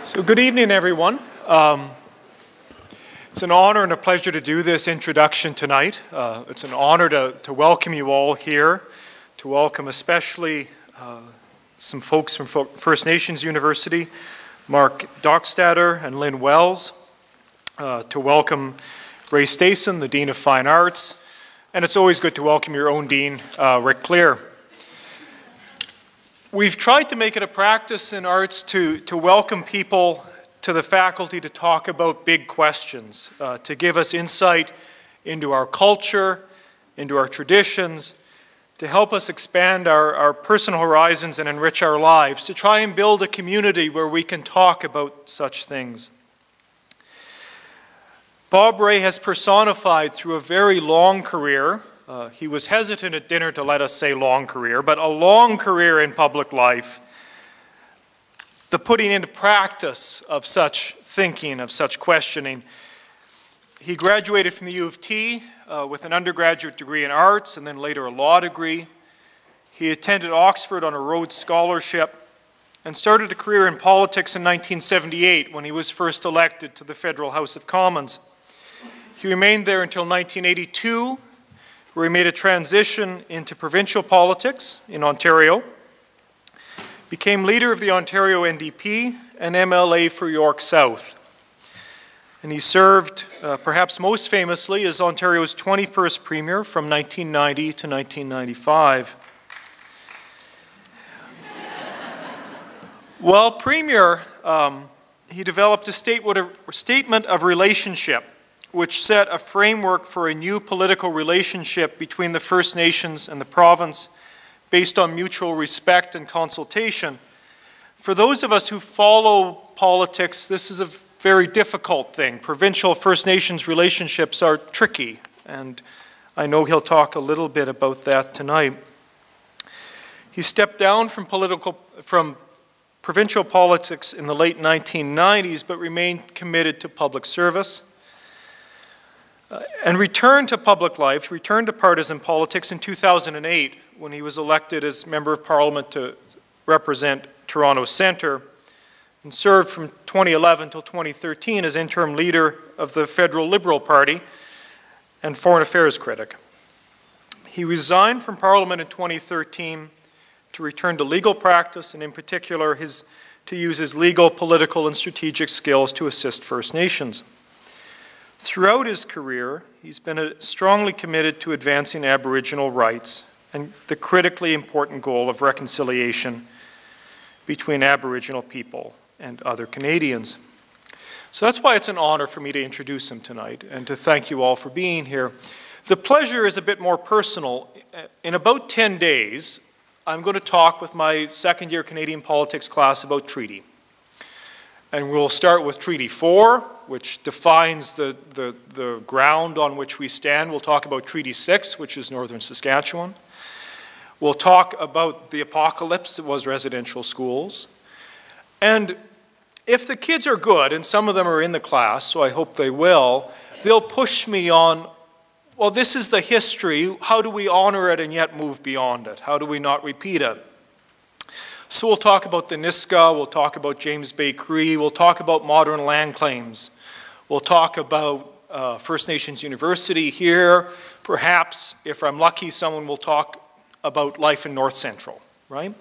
So good evening, everyone. It's an honor and a pleasure to do this introduction tonight. It's an honor to welcome you all here, to welcome especially some folks from First Nations University, Mark Dockstader and Lynn Wells, to welcome Ray Stason, the Dean of Fine Arts, and it's always good to welcome your own Dean, Rick Clear. We've tried to make it a practice in arts to welcome people to the faculty to talk about big questions, to give us insight into our culture, into our traditions, to help us expand our personal horizons and enrich our lives, to try and build a community where we can talk about such things. Bob Rae has personified through a very long career. He was hesitant at dinner to let us say long career, but a long career in public life, the putting into practice of such thinking, of such questioning. He graduated from the U of T with an undergraduate degree in arts and then later a law degree. He attended Oxford on a Rhodes Scholarship and started a career in politics in 1978 when he was first elected to the Federal House of Commons. He remained there until 1982, where he made a transition into provincial politics in Ontario, became leader of the Ontario NDP and MLA for York South. And he served, perhaps most famously, as Ontario's 21st Premier from 1990 to 1995. While Premier, he developed a statement of relationship which set a framework for a new political relationship between the First Nations and the province based on mutual respect and consultation. For those of us who follow politics, this is a very difficult thing. Provincial First Nations relationships are tricky, and I know he'll talk a little bit about that tonight. He stepped down from provincial politics in the late 1990s, but remained committed to public service. And returned to public life, returned to partisan politics in 2008 when he was elected as Member of Parliament to represent Toronto Centre and served from 2011 till 2013 as interim leader of the Federal Liberal Party and foreign affairs critic. He resigned from Parliament in 2013 to return to legal practice and in particular to use his legal, political, and strategic skills to assist First Nations. Throughout his career, he's been strongly committed to advancing Aboriginal rights and the critically important goal of reconciliation between Aboriginal people and other Canadians. So that's why it's an honor for me to introduce him tonight and to thank you all for being here. The pleasure is a bit more personal. In about 10 days, I'm going to talk with my second-year Canadian politics class about treaty. And we'll start with Treaty 4, which defines the ground on which we stand. We'll talk about Treaty 6, which is Northern Saskatchewan. We'll talk about the apocalypse that was residential schools. And if the kids are good, and some of them are in the class, so I hope they will, they'll push me on, well, this is the history. How do we honor it and yet move beyond it? How do we not repeat it? So we'll talk about the Niska, we'll talk about James Bay Cree, we'll talk about modern land claims. We'll talk about First Nations University here. Perhaps, if I'm lucky, someone will talk about life in North Central, right?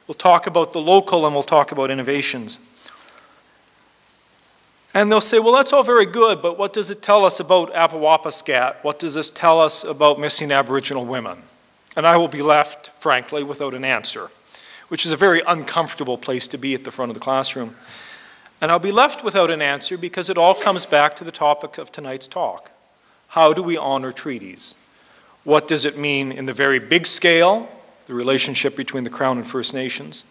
We'll talk about the local and we'll talk about innovations. And they'll say, well, that's all very good, but what does it tell us about Apawapiskat? What does this tell us about missing Aboriginal women? And I will be left, frankly, without an answer, which is a very uncomfortable place to be at the front of the classroom. And I'll be left without an answer because it all comes back to the topic of tonight's talk. How do we honor treaties? What does it mean in the very big scale, the relationship between the Crown and First Nations?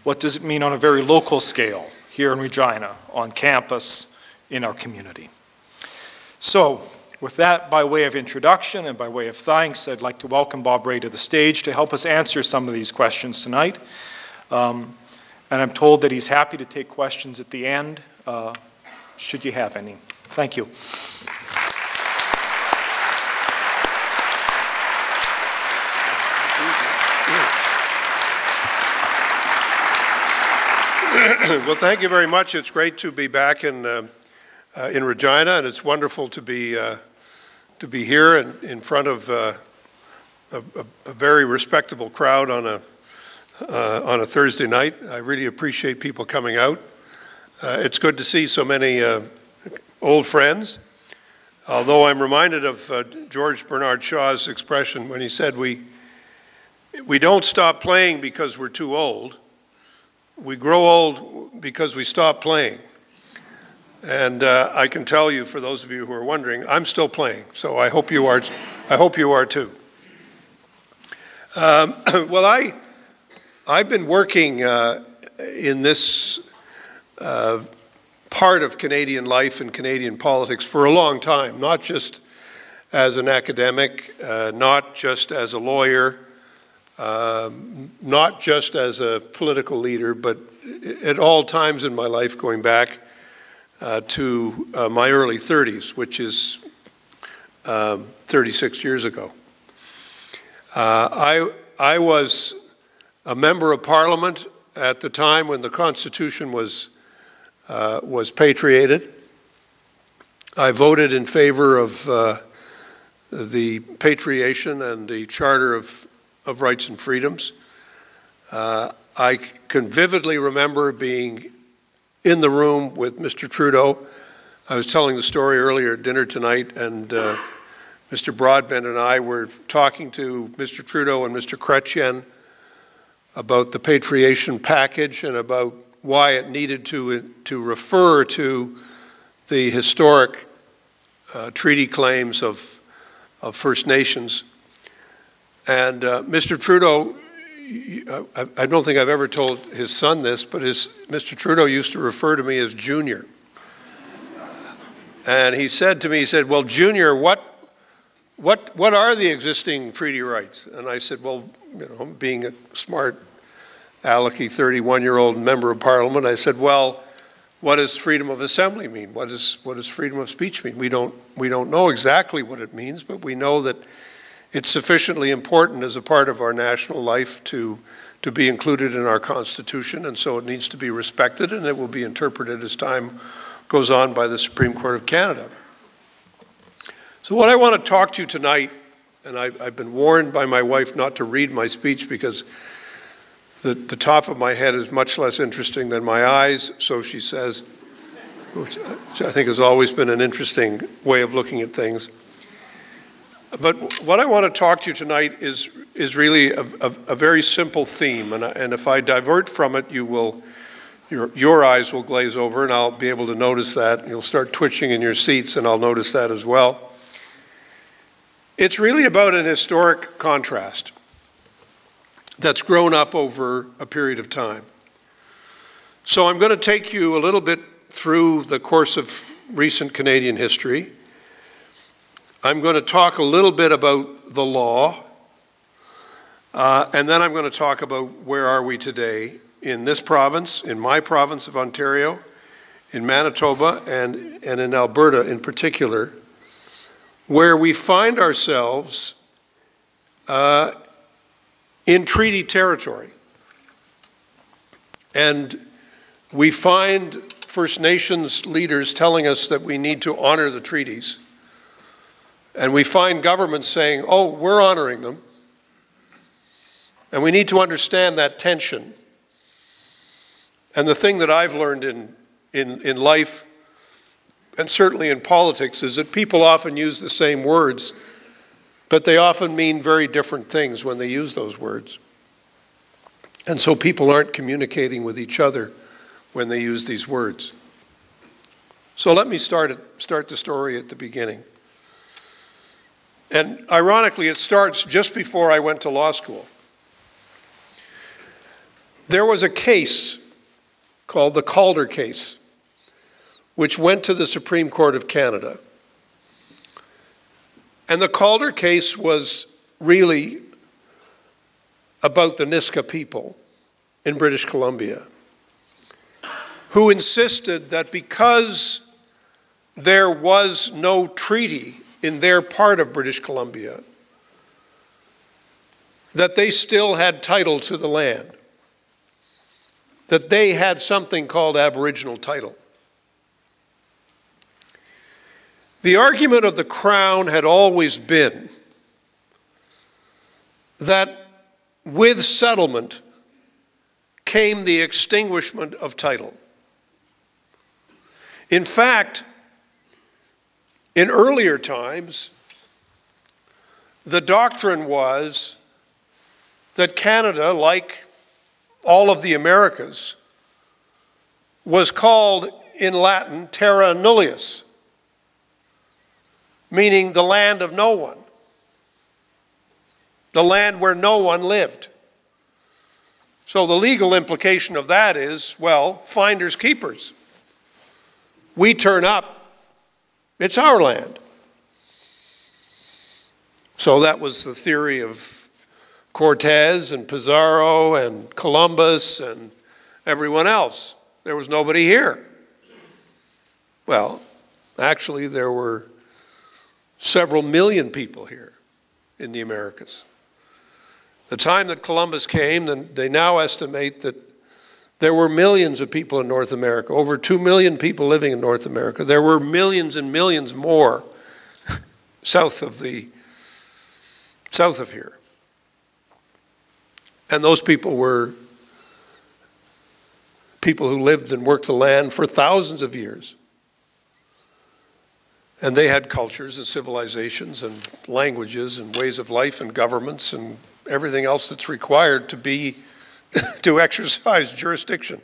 What does it mean on a very local scale, here in Regina, on campus, in our community? So, with that, by way of introduction and by way of thanks, I'd like to welcome Bob Rae to the stage to help us answer some of these questions tonight. And I'm told that he's happy to take questions at the end, should you have any. Thank you. Well, thank you very much. It's great to be back in Regina, and it's wonderful to be here in front of a very respectable crowd on a Thursday night. I really appreciate people coming out. It's good to see so many old friends. Although I'm reminded of George Bernard Shaw's expression when he said, we don't stop playing because we're too old. We grow old because we stop playing. And I can tell you, for those of you who are wondering, I'm still playing. So I hope you are too. Well, I've been working in this part of Canadian life and Canadian politics for a long time, not just as an academic, not just as a lawyer, not just as a political leader, but at all times in my life going back to my early 30s, which is 36 years ago. I was a member of Parliament at the time when the Constitution was patriated. I voted in favor of the patriation and the Charter of Rights and Freedoms. I can vividly remember being in the room with Mr. Trudeau. I was telling the story earlier at dinner tonight, and Mr. Broadbent and I were talking to Mr. Trudeau and Mr. Chrétien about the patriation package and about why it needed to refer to the historic treaty claims of First Nations. And Mr. Trudeau, I don't think I've ever told his son this, but Mr. Trudeau used to refer to me as Junior. And he said to me, he said, well, Junior, what are the existing treaty rights? And I said, well, you know, being a smart, alecky 31-year-old member of Parliament, I said, well, what does freedom of assembly mean? What does freedom of speech mean? We don't know exactly what it means, but we know that it's sufficiently important as a part of our national life to be included in our Constitution, and so it needs to be respected, and it will be interpreted as time goes on by the Supreme Court of Canada. So what I want to talk to you tonight, and I've been warned by my wife not to read my speech because the top of my head is much less interesting than my eyes, so she says, which I think has always been an interesting way of looking at things. But what I want to talk to you tonight is really a very simple theme, and if I divert from it, your eyes will glaze over, and I'll be able to notice that. You'll start twitching in your seats, and I'll notice that as well. It's really about an historic contrast that's grown up over a period of time. So I'm going to take you a little bit through the course of recent Canadian history. I'm going to talk a little bit about the law, and then I'm going to talk about where are we today in this province, in my province of Ontario, in Manitoba, and in Alberta in particular, where we find ourselves in treaty territory. And we find First Nations leaders telling us that we need to honor the treaties. And we find governments saying, oh, we're honoring them. And we need to understand that tension. And the thing that I've learned in life, and certainly in politics, is that people often use the same words, but they often mean very different things when they use those words. And so people aren't communicating with each other when they use these words. So let me start the story at the beginning. And ironically, it starts just before I went to law school. There was a case called the Calder case, which went to the Supreme Court of Canada. And the Calder case was really about the Nisga'a people in British Columbia, who insisted that because there was no treaty in their part of British Columbia, that they still had title to the land. that they had something called Aboriginal title. The argument of the Crown had always been that with settlement came the extinguishment of title. In fact, in earlier times, the doctrine was that Canada, like all of the Americas, was called in Latin terra nullius, meaning the land of no one, the land where no one lived. So the legal implication of that is, well, finders keepers. We turn up, it's our land. So that was the theory of Cortez and Pizarro and Columbus and everyone else. There was nobody here. Well, actually there were several million people here in the Americas. The time that Columbus came, they now estimate that there were millions of people in North America, over 2 million people living in North America. There were millions and millions more south of here. And those people were people who lived and worked the land for thousands of years. And they had cultures and civilizations and languages and ways of life and governments and everything else that's required to exercise jurisdiction.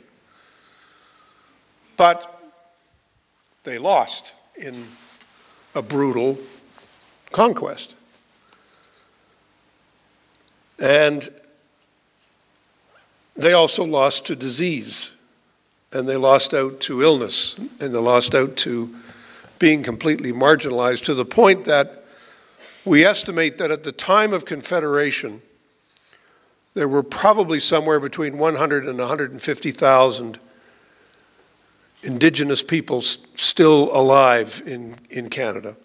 But they lost in a brutal conquest. And they also lost to disease, and they lost out to illness, and they lost out to being completely marginalized, to the point that we estimate that at the time of Confederation, there were probably somewhere between 100 and 150,000 Indigenous peoples still alive in Canada,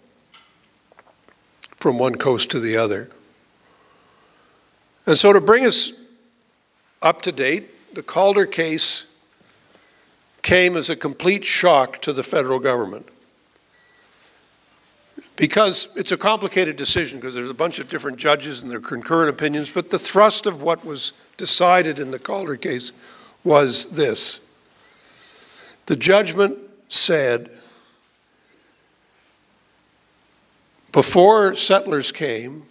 from one coast to the other. And so to bring us up to date, the Calder case came as a complete shock to the federal government. Because it's a complicated decision, because there's a bunch of different judges and their concurrent opinions, but the thrust of what was decided in the Calder case was this. The judgment said, before settlers came,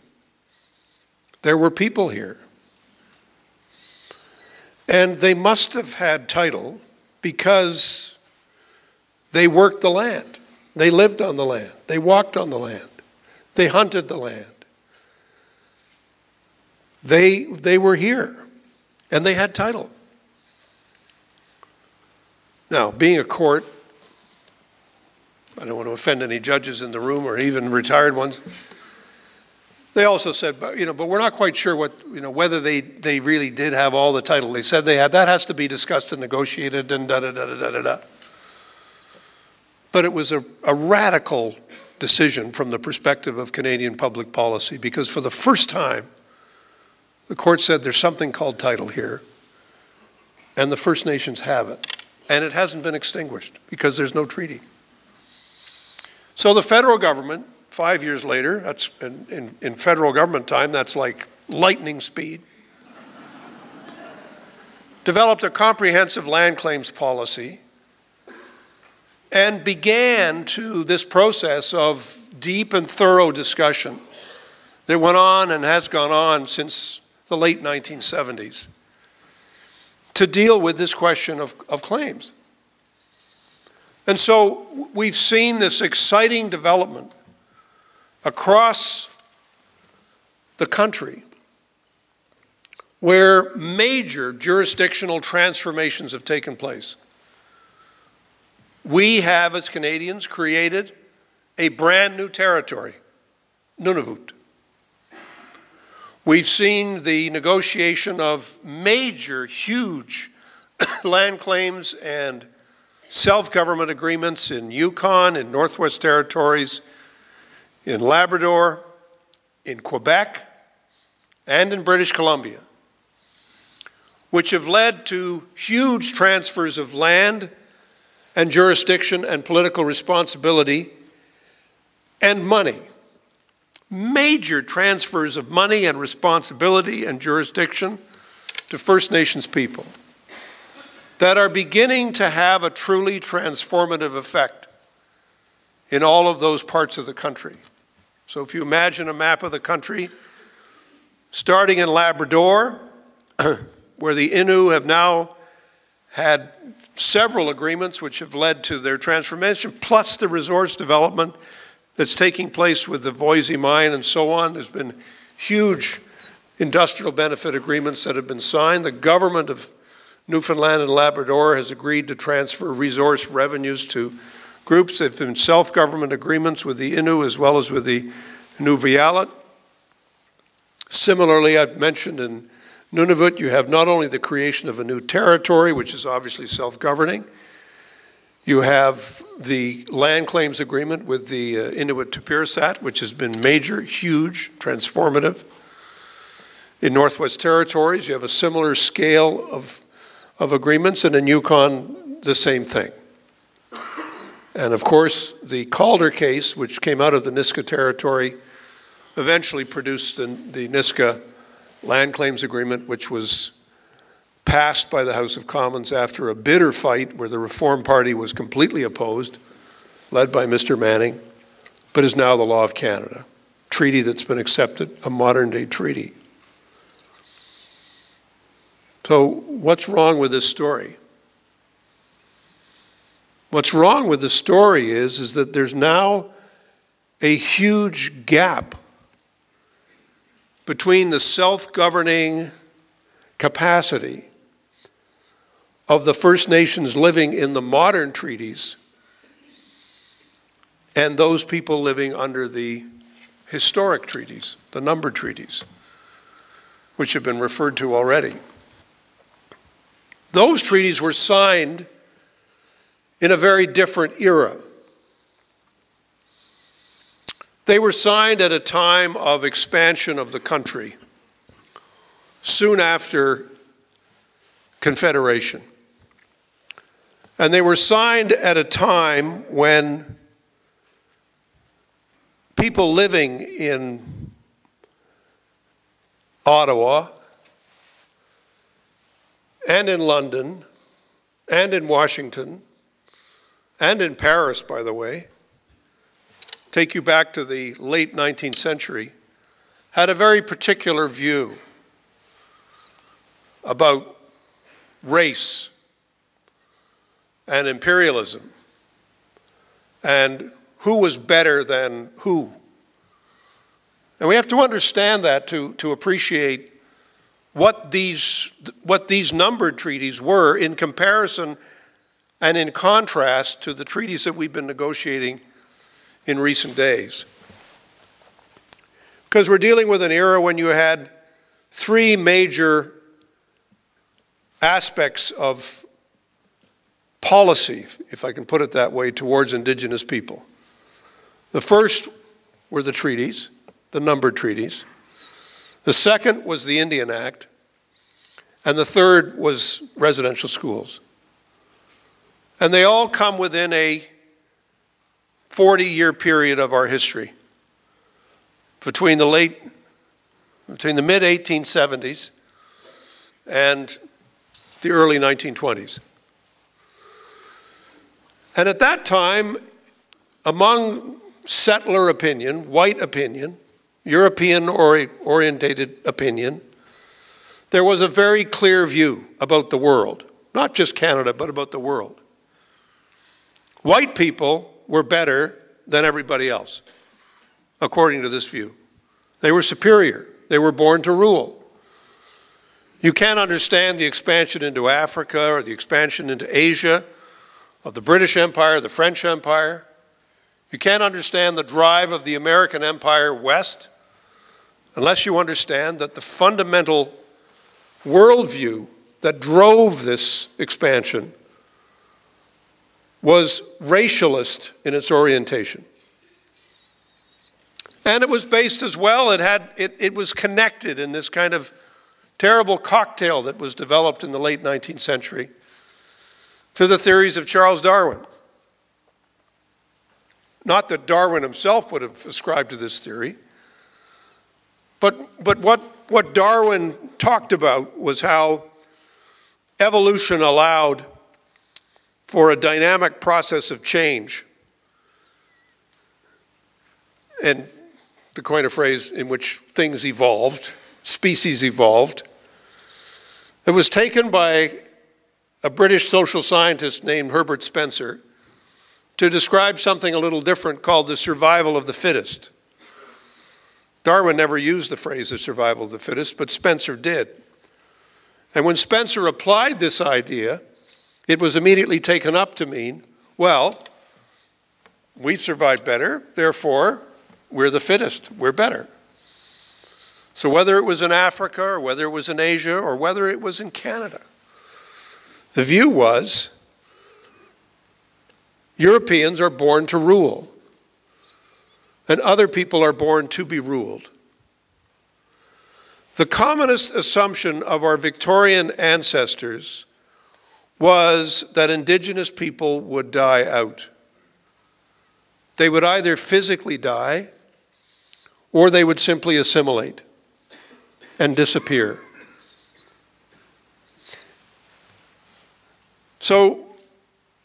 there were people here. And they must have had title because they worked the land. They lived on the land. They walked on the land. They hunted the land. They were here, and they had title. Now, being a court, I don't want to offend any judges in the room or even retired ones, they also said, but we're not quite sure whether they really did have all the title they said they had. That has to be discussed and negotiated and da-da-da-da-da-da. But it was a radical decision from the perspective of Canadian public policy, because for the first time, the court said there's something called title here, and the First Nations have it. And it hasn't been extinguished because there's no treaty. So the federal government, 5 years later, that's in federal government time, that's like lightning speed, developed a comprehensive land claims policy and began this process of deep and thorough discussion that went on and has gone on since the late 1970s to deal with this question of claims. And so we've seen this exciting development across the country where major jurisdictional transformations have taken place. We have, as Canadians, created a brand new territory, Nunavut. We've seen the negotiation of major, huge land claims and self-government agreements in Yukon, in Northwest Territories, in Labrador, in Quebec, and in British Columbia. which have led to huge transfers of land and jurisdiction and political responsibility and money. Major transfers of money and responsibility and jurisdiction to First Nations people that are beginning to have a truly transformative effect in all of those parts of the country. So if you imagine a map of the country, starting in Labrador, where the Innu have now had several agreements which have led to their transformation, plus the resource development that's taking place with the Voisey mine and so on. There's been huge industrial benefit agreements that have been signed. The government of Newfoundland and Labrador has agreed to transfer resource revenues to groups. There have been self-government agreements with the Innu as well as with the Nunavut. Similarly, I've mentioned in Nunavut, you have not only the creation of a new territory, which is obviously self-governing, you have the land claims agreement with the Inuit Tupirsat, which has been major, huge, transformative. In Northwest Territories, you have a similar scale of agreements, and in Yukon, the same thing. And of course, the Calder case, which came out of the Nisga'a Territory, eventually produced the Nisga'a land claims agreement, which was passed by the House of Commons after a bitter fight where the Reform Party was completely opposed, led by Mr. Manning, but is now the law of Canada. Treaty that's been accepted, a modern-day treaty. So what's wrong with this story? What's wrong with the story is that there's now a huge gap between the self-governing capacity of the First Nations living in the modern treaties and those people living under the historic treaties, the numbered treaties, which have been referred to already. Those treaties were signed in a very different era. They were signed at a time of expansion of the country, soon after Confederation. And they were signed at a time when people living in Ottawa and in London and in Washington and in Paris, by the way, take you back to the late 19th century, had a very particular view about race and imperialism and who was better than who. And we have to understand that to appreciate what these numbered treaties were in comparison and in contrast to the treaties that we've been negotiating in recent days. Because we're dealing with an era when you had three major aspects of policy, if I can put it that way, towards Indigenous people. The first were the treaties, the numbered treaties. The second was the Indian Act. And the third was residential schools. And they all come within a 40-year period of our history, between the mid-1870s and the early 1920s. And at that time, among settler opinion, white opinion, European-orientated opinion, there was a very clear view about the world, not just Canada, but about the world. White people were better than everybody else, according to this view. They were superior. They were born to rule. You can't understand the expansion into Africa or the expansion into Asia of the British Empire, the French Empire. You can't understand the drive of the American Empire west unless you understand that the fundamental worldview that drove this expansion was racialist in its orientation. And it was based as well, it was connected in this kind of terrible cocktail that was developed in the late 19th century to the theories of Charles Darwin. Not that Darwin himself would have ascribed to this theory, but what Darwin talked about was how evolution allowed for a dynamic process of change, and to coin a phrase in which things evolved, species evolved. It was taken by a British social scientist named Herbert Spencer to describe something a little different called the survival of the fittest. Darwin never used the phrase the survival of the fittest, but Spencer did. And when Spencer applied this idea, it was immediately taken up to mean, well, we survived better, therefore we're the fittest, we're better. So whether it was in Africa, or whether it was in Asia, or whether it was in Canada, the view was Europeans are born to rule, and other people are born to be ruled. The commonest assumption of our Victorian ancestors was that indigenous people would die out. They would either physically die, or they would simply assimilate and disappear. So,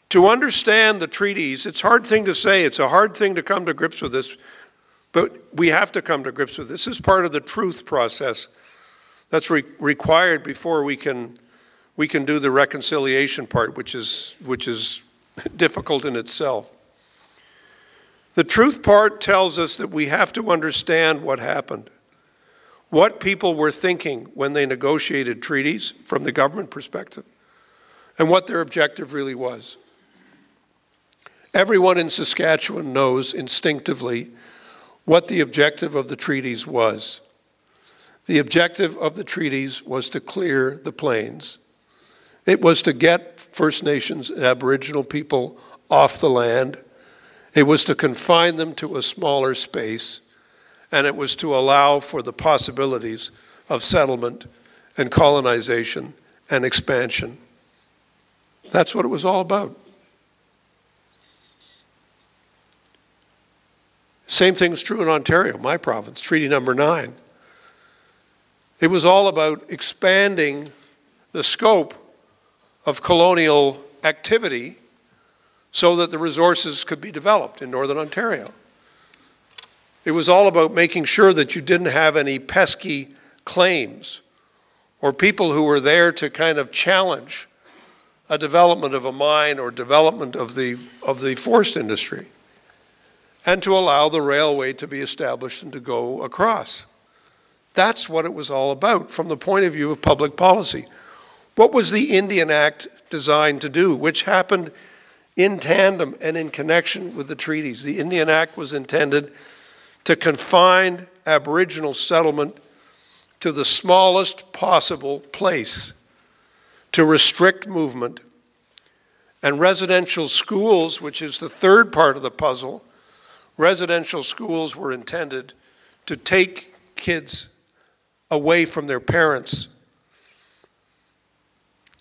to understand the treaties, it's a hard thing to say, it's a hard thing to come to grips with this, but we have to come to grips with this. This is part of the truth process that's required before we can do the reconciliation part, which is difficult in itself. The truth part tells us that we have to understand what happened, what people were thinking when they negotiated treaties from the government perspective, and what their objective really was. Everyone in Saskatchewan knows instinctively what the objective of the treaties was. The objective of the treaties was to clear the plains. It was to get First Nations and Aboriginal people off the land. It was to confine them to a smaller space, and it was to allow for the possibilities of settlement and colonization and expansion. That's what it was all about. Same thing's true in Ontario, my province, Treaty Number 9. It was all about expanding the scope of colonial activity so that the resources could be developed in Northern Ontario. It was all about making sure that you didn't have any pesky claims or people who were there to kind of challenge a development of a mine or development of the forest industry, and to allow the railway to be established and to go across. That's what it was all about from the point of view of public policy. What was the Indian Act designed to do, which happened in tandem and in connection with the treaties? The Indian Act was intended to confine Aboriginal settlement to the smallest possible place, to restrict movement. And residential schools, which is the third part of the puzzle, residential schools were intended to take kids away from their parents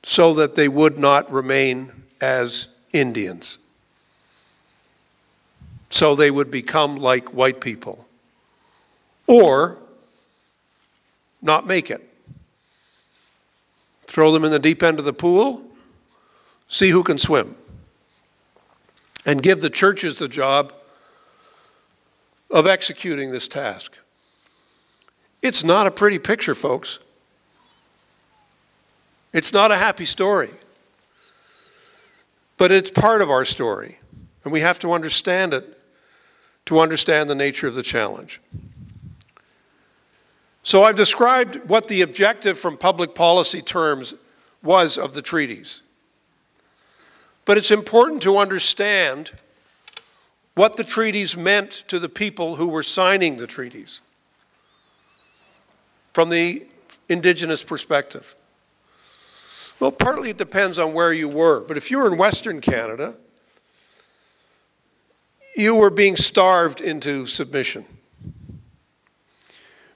so that they would not remain as Indians. So they would become like white people or not make it. Throw them in the deep end of the pool, see who can swim, and give the churches the job of executing this task. It's not a pretty picture, folks. It's not a happy story. But it's part of our story, and we have to understand it to understand the nature of the challenge. So I've described what the objective from public policy terms was of the treaties. But it's important to understand what the treaties meant to the people who were signing the treaties from the Indigenous perspective. Well, partly it depends on where you were, but if you were in Western Canada, you were being starved into submission.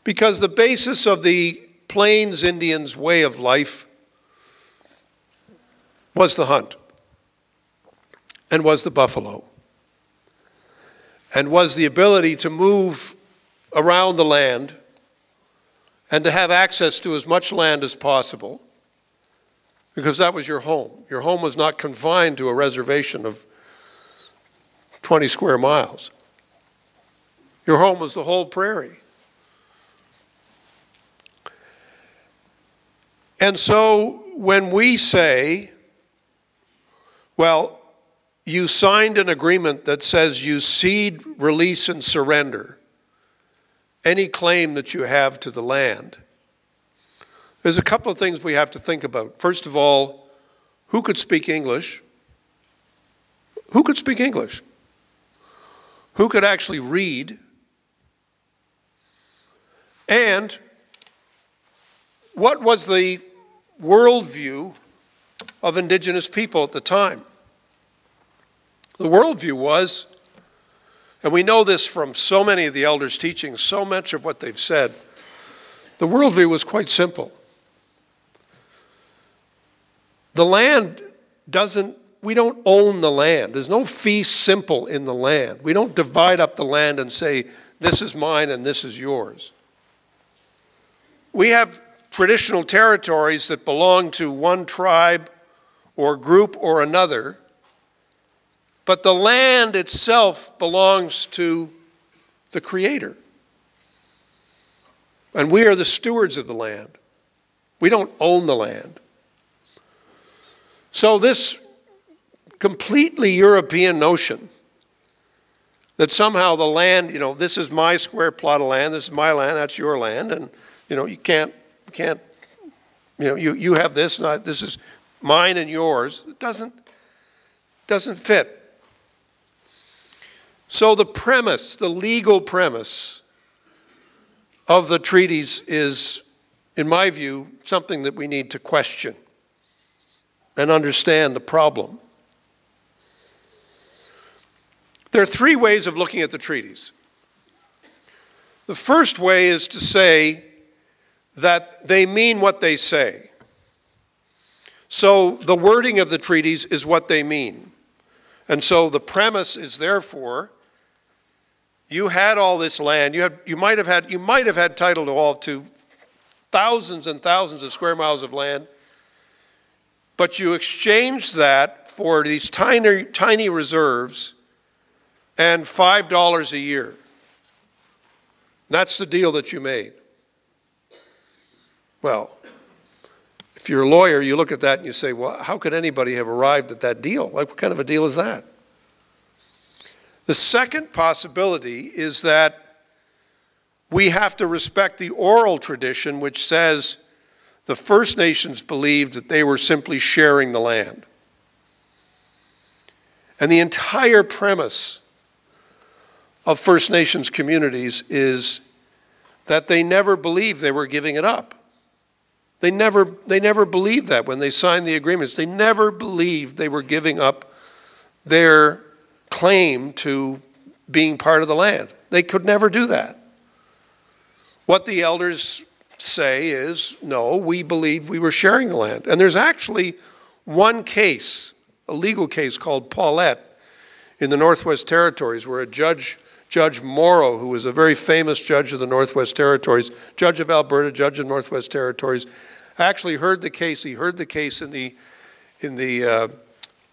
Because the basis of the Plains Indians' way of life was the hunt, and was the buffalo, and was the ability to move around the land and to have access to as much land as possible, because that was your home. Your home was not confined to a reservation of 20 square miles. Your home was the whole prairie. And so when we say, well, you signed an agreement that says you cede, release, and surrender any claim that you have to the land, there's a couple of things we have to think about. First of all, who could speak English? Who could speak English? Who could actually read? And what was the worldview of Indigenous people at the time? The worldview was, and we know this from so many of the elders' teachings, so much of what they've said, the worldview was quite simple. The land we don't own the land. There's no fee simple in the land. We don't divide up the land and say, this is mine and this is yours. We have traditional territories that belong to one tribe or group or another, but the land itself belongs to the Creator. And we are the stewards of the land. We don't own the land. So this completely European notion that somehow the land, this is my square plot of land, this is my land, that's your land, and you can't, you have this, this is mine and yours. It doesn't fit. So the premise, the legal premise of the treaties is, in my view, something that we need to question and understand the problem. There are three ways of looking at the treaties. The first way is to say that they mean what they say. So the wording of the treaties is what they mean. And so the premise is, therefore, you had all this land, you might have had title to thousands and thousands of square miles of land, but you exchanged that for these tiny reserves and $5 a year. That's the deal that you made. Well, if you're a lawyer, you look at that and you say, well, how could anybody have arrived at that deal? Like, what kind of a deal is that? The second possibility is that we have to respect the oral tradition, which says the First Nations believed that they were simply sharing the land. And the entire premise of First Nations communities is that they never believed they were giving it up. They never believed that when they signed the agreements. They never believed they were giving up their claim to being part of the land. They could never do that. What the elders say is, no, we believed we were sharing the land. And there's actually one case, a legal case called Paulette in the Northwest Territories, where a Judge Morrow, who was a very famous judge of the Northwest Territories, judge of Alberta, judge of Northwest Territories, actually heard the case. He heard the case in the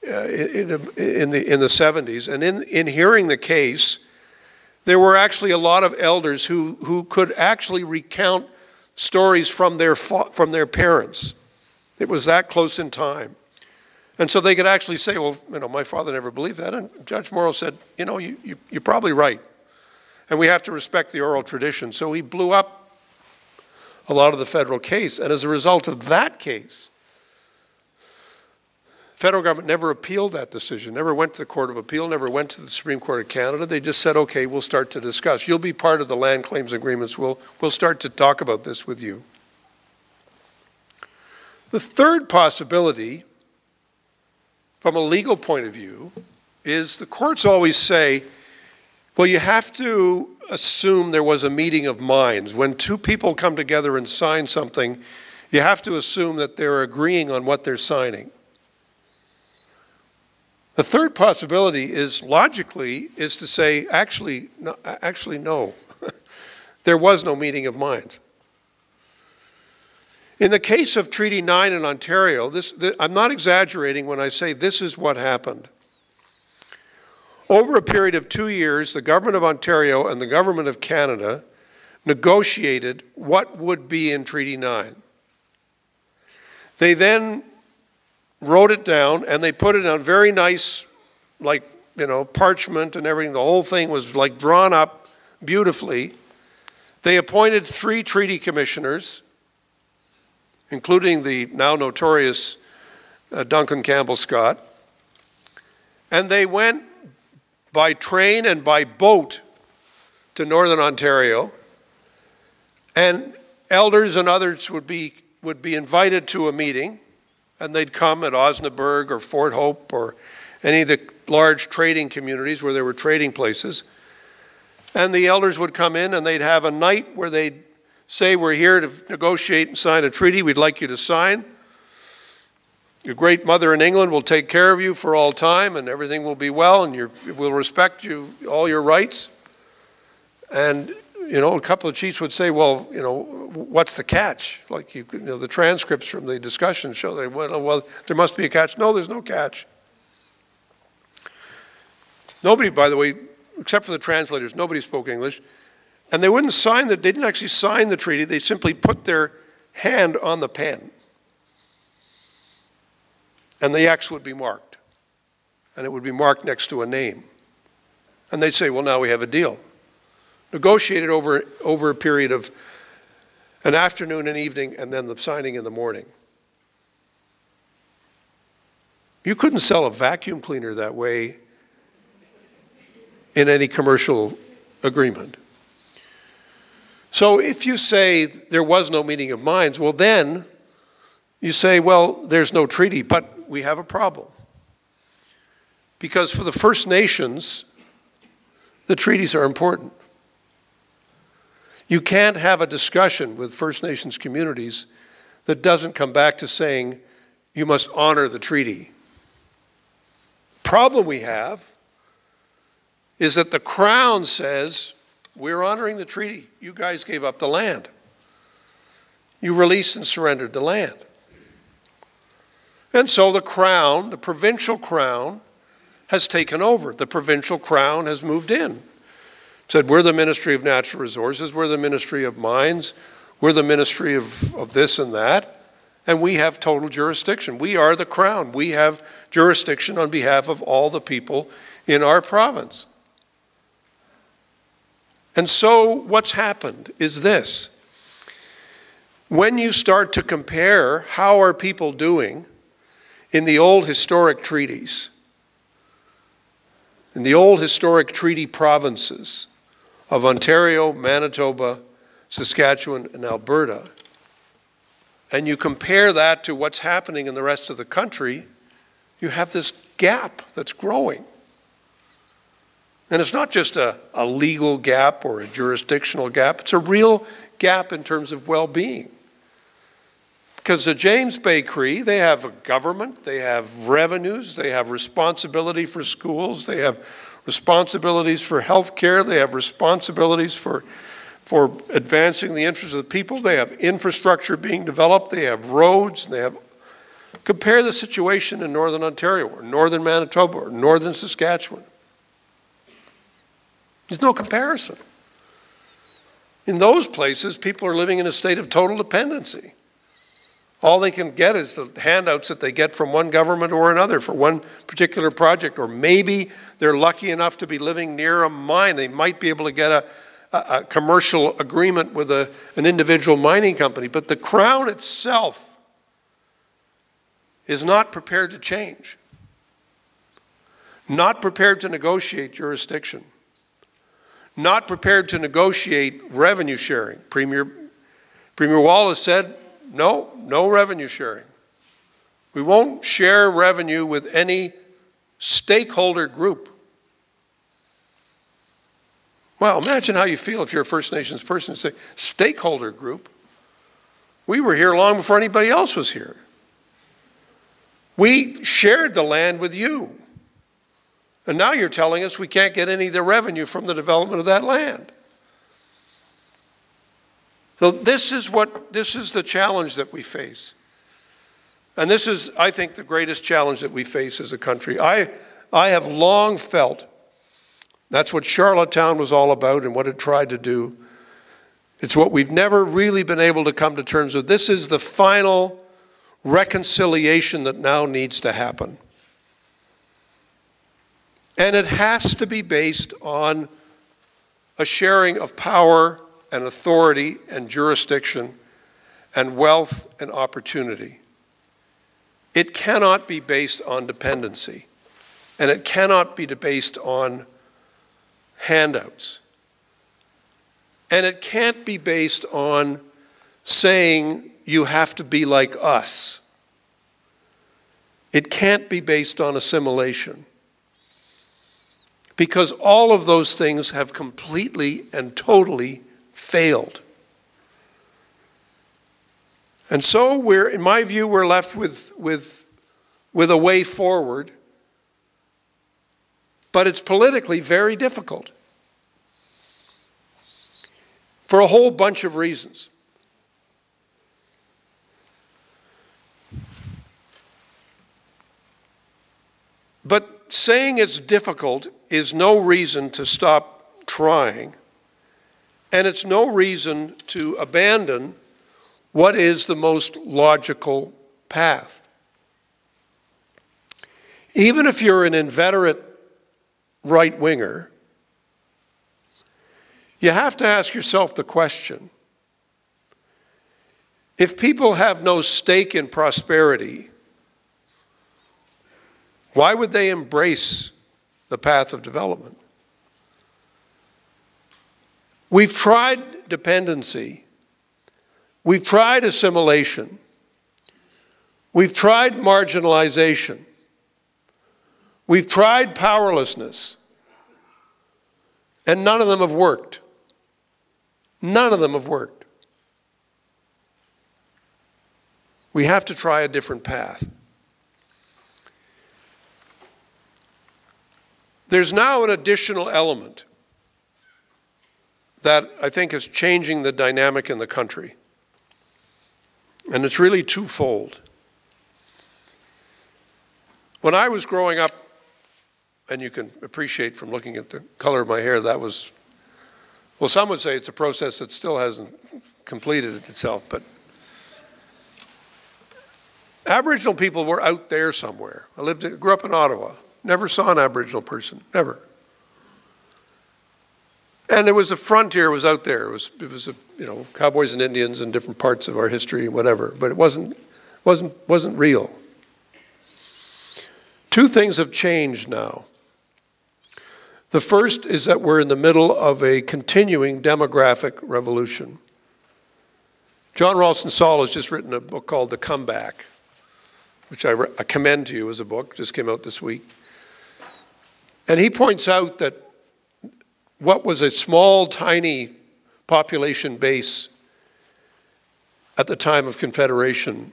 70s, and in hearing the case, there were actually a lot of elders who could actually recount stories from their parents. It was that close in time. And so they could actually say, well, my father never believed that. And Judge Morrow said, you're probably right. And we have to respect the oral tradition. So he blew up a lot of the federal case. And as a result of that case, the federal government never appealed that decision, never went to the Court of Appeal, never went to the Supreme Court of Canada. They just said, okay, we'll start to discuss. You'll be part of the land claims agreements. We'll start to talk about this with you. The third possibility, from a legal point of view, is the courts always say, well, you have to assume there was a meeting of minds. When two people come together and sign something, you have to assume that they're agreeing on what they're signing. The third possibility is, logically, is to say, actually, no. There was no meeting of minds. In the case of Treaty 9 in Ontario, I'm not exaggerating when I say this is what happened. Over a period of 2 years, the government of Ontario and the government of Canada negotiated what would be in Treaty 9. They then wrote it down, and they put it on very nice, like, parchment and everything. The whole thing was like drawn up beautifully. They appointed 3 treaty commissioners, including the now notorious Duncan Campbell Scott. And they went by train and by boat to Northern Ontario. And elders and others would be invited to a meeting, and they'd come at Osnaburg or Fort Hope or any of the large trading communities where there were trading places. And the elders would come in and they'd have a night where they'd say, we're here to negotiate and sign a treaty we'd like you to sign. Your great mother in England will take care of you for all time, and everything will be well, and we'll respect you, all your rights. And a couple of chiefs would say, well, what's the catch? Like, the transcripts from the discussion show they went, well, there must be a catch. No, there's no catch. Nobody, by the way, except for the translators, nobody spoke English. And they wouldn't sign they didn't actually sign the treaty. They simply put their hand on the pen. And the X would be marked. And it would be marked next to a name. And they'd say, well, now we have a deal. Negotiated over a period of an afternoon and evening, and then the signing in the morning. You couldn't sell a vacuum cleaner that way in any commercial agreement. So if you say there was no meeting of minds, well then you say, well, there's no treaty, but we have a problem. Because for the First Nations, the treaties are important. You can't have a discussion with First Nations communities that doesn't come back to saying you must honor the treaty. Problem we have is that the Crown says, we're honoring the treaty. You guys gave up the land. You released and surrendered the land. And so the Crown, the provincial Crown, has taken over. The provincial Crown has moved in. Said, we're the Ministry of Natural Resources, we're the Ministry of Mines, we're the Ministry of this and that, and we have total jurisdiction. We are the Crown. We have jurisdiction on behalf of all the people in our province. And so what's happened is this. When you start to compare how are people doing in the old historic treaties, in the old historic treaty provinces of Ontario, Manitoba, Saskatchewan, and Alberta, and you compare that to what's happening in the rest of the country, you have this gap that's growing. And it's not just a legal gap or a jurisdictional gap, it's a real gap in terms of well-being. Because the James Bay Cree, they have a government, they have revenues, they have responsibility for schools, they have responsibilities for health care, they have responsibilities for advancing the interests of the people, they have infrastructure being developed, they have roads, they have... Compare the situation in Northern Ontario or Northern Manitoba or Northern Saskatchewan. There's no comparison. In those places, people are living in a state of total dependency. All they can get is the handouts that they get from one government or another for one particular project, or maybe they're lucky enough to be living near a mine. They might be able to get a commercial agreement with an individual mining company, but the Crown itself is not prepared to change, not prepared to negotiate jurisdiction, not prepared to negotiate revenue sharing. Premier Wallace said, no revenue sharing. We won't share revenue with any stakeholder group. Well, imagine how you feel if you're a First Nations person and say, stakeholder group. We were here long before anybody else was here. We shared the land with you. And now you're telling us we can't get any of the revenue from the development of that land. So this is the challenge that we face. And this is, I think, the greatest challenge that we face as a country. I have long felt that's what Charlottetown was all about and what it tried to do. It's what we've never really been able to come to terms with. This is the final reconciliation that now needs to happen. And it has to be based on a sharing of power and authority and jurisdiction and wealth and opportunity. It cannot be based on dependency, and it cannot be based on handouts. And it can't be based on saying you have to be like us. It can't be based on assimilation. Because all of those things have completely and totally failed. And so in my view, we're left with a way forward, but it's politically very difficult for a whole bunch of reasons. But saying it's difficult is no reason to stop trying, and it's no reason to abandon what is the most logical path. Even if you're an inveterate right-winger, you have to ask yourself the question, if people have no stake in prosperity, why would they embrace the path of development? We've tried dependency. We've tried assimilation. We've tried marginalization. We've tried powerlessness. And none of them have worked. None of them have worked. We have to try a different path. There's now an additional element that I think is changing the dynamic in the country. And it's really twofold. When I was growing up, and you can appreciate from looking at the color of my hair, that was, well, some would say it's a process that still hasn't completed itself, but Aboriginal people were out there somewhere. Grew up in Ottawa. Never saw an Aboriginal person, never. And there was a frontier was out there. It was cowboys and Indians in different parts of our history, whatever. But it wasn't real. Two things have changed now. The first is that we're in the middle of a continuing demographic revolution. John Ralston Saul has just written a book called The Comeback, which I commend to you as a book, just came out this week. And he points out that what was a small, tiny population base at the time of Confederation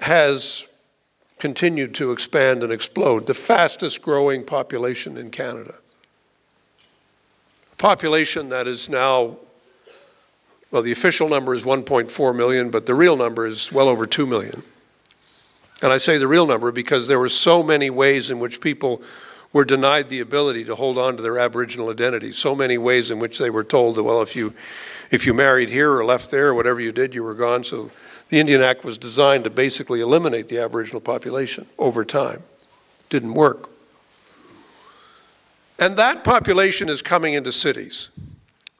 has continued to expand and explode, the fastest growing population in Canada. A population that is now, well, the official number is 1.4 million, but the real number is well over 2 million. And I say the real number because there were so many ways in which people were denied the ability to hold on to their Aboriginal identity. So many ways in which they were told that, well, if you married here or left there, or whatever you did, you were gone. So the Indian Act was designed to basically eliminate the Aboriginal population over time. Didn't work. And that population is coming into cities.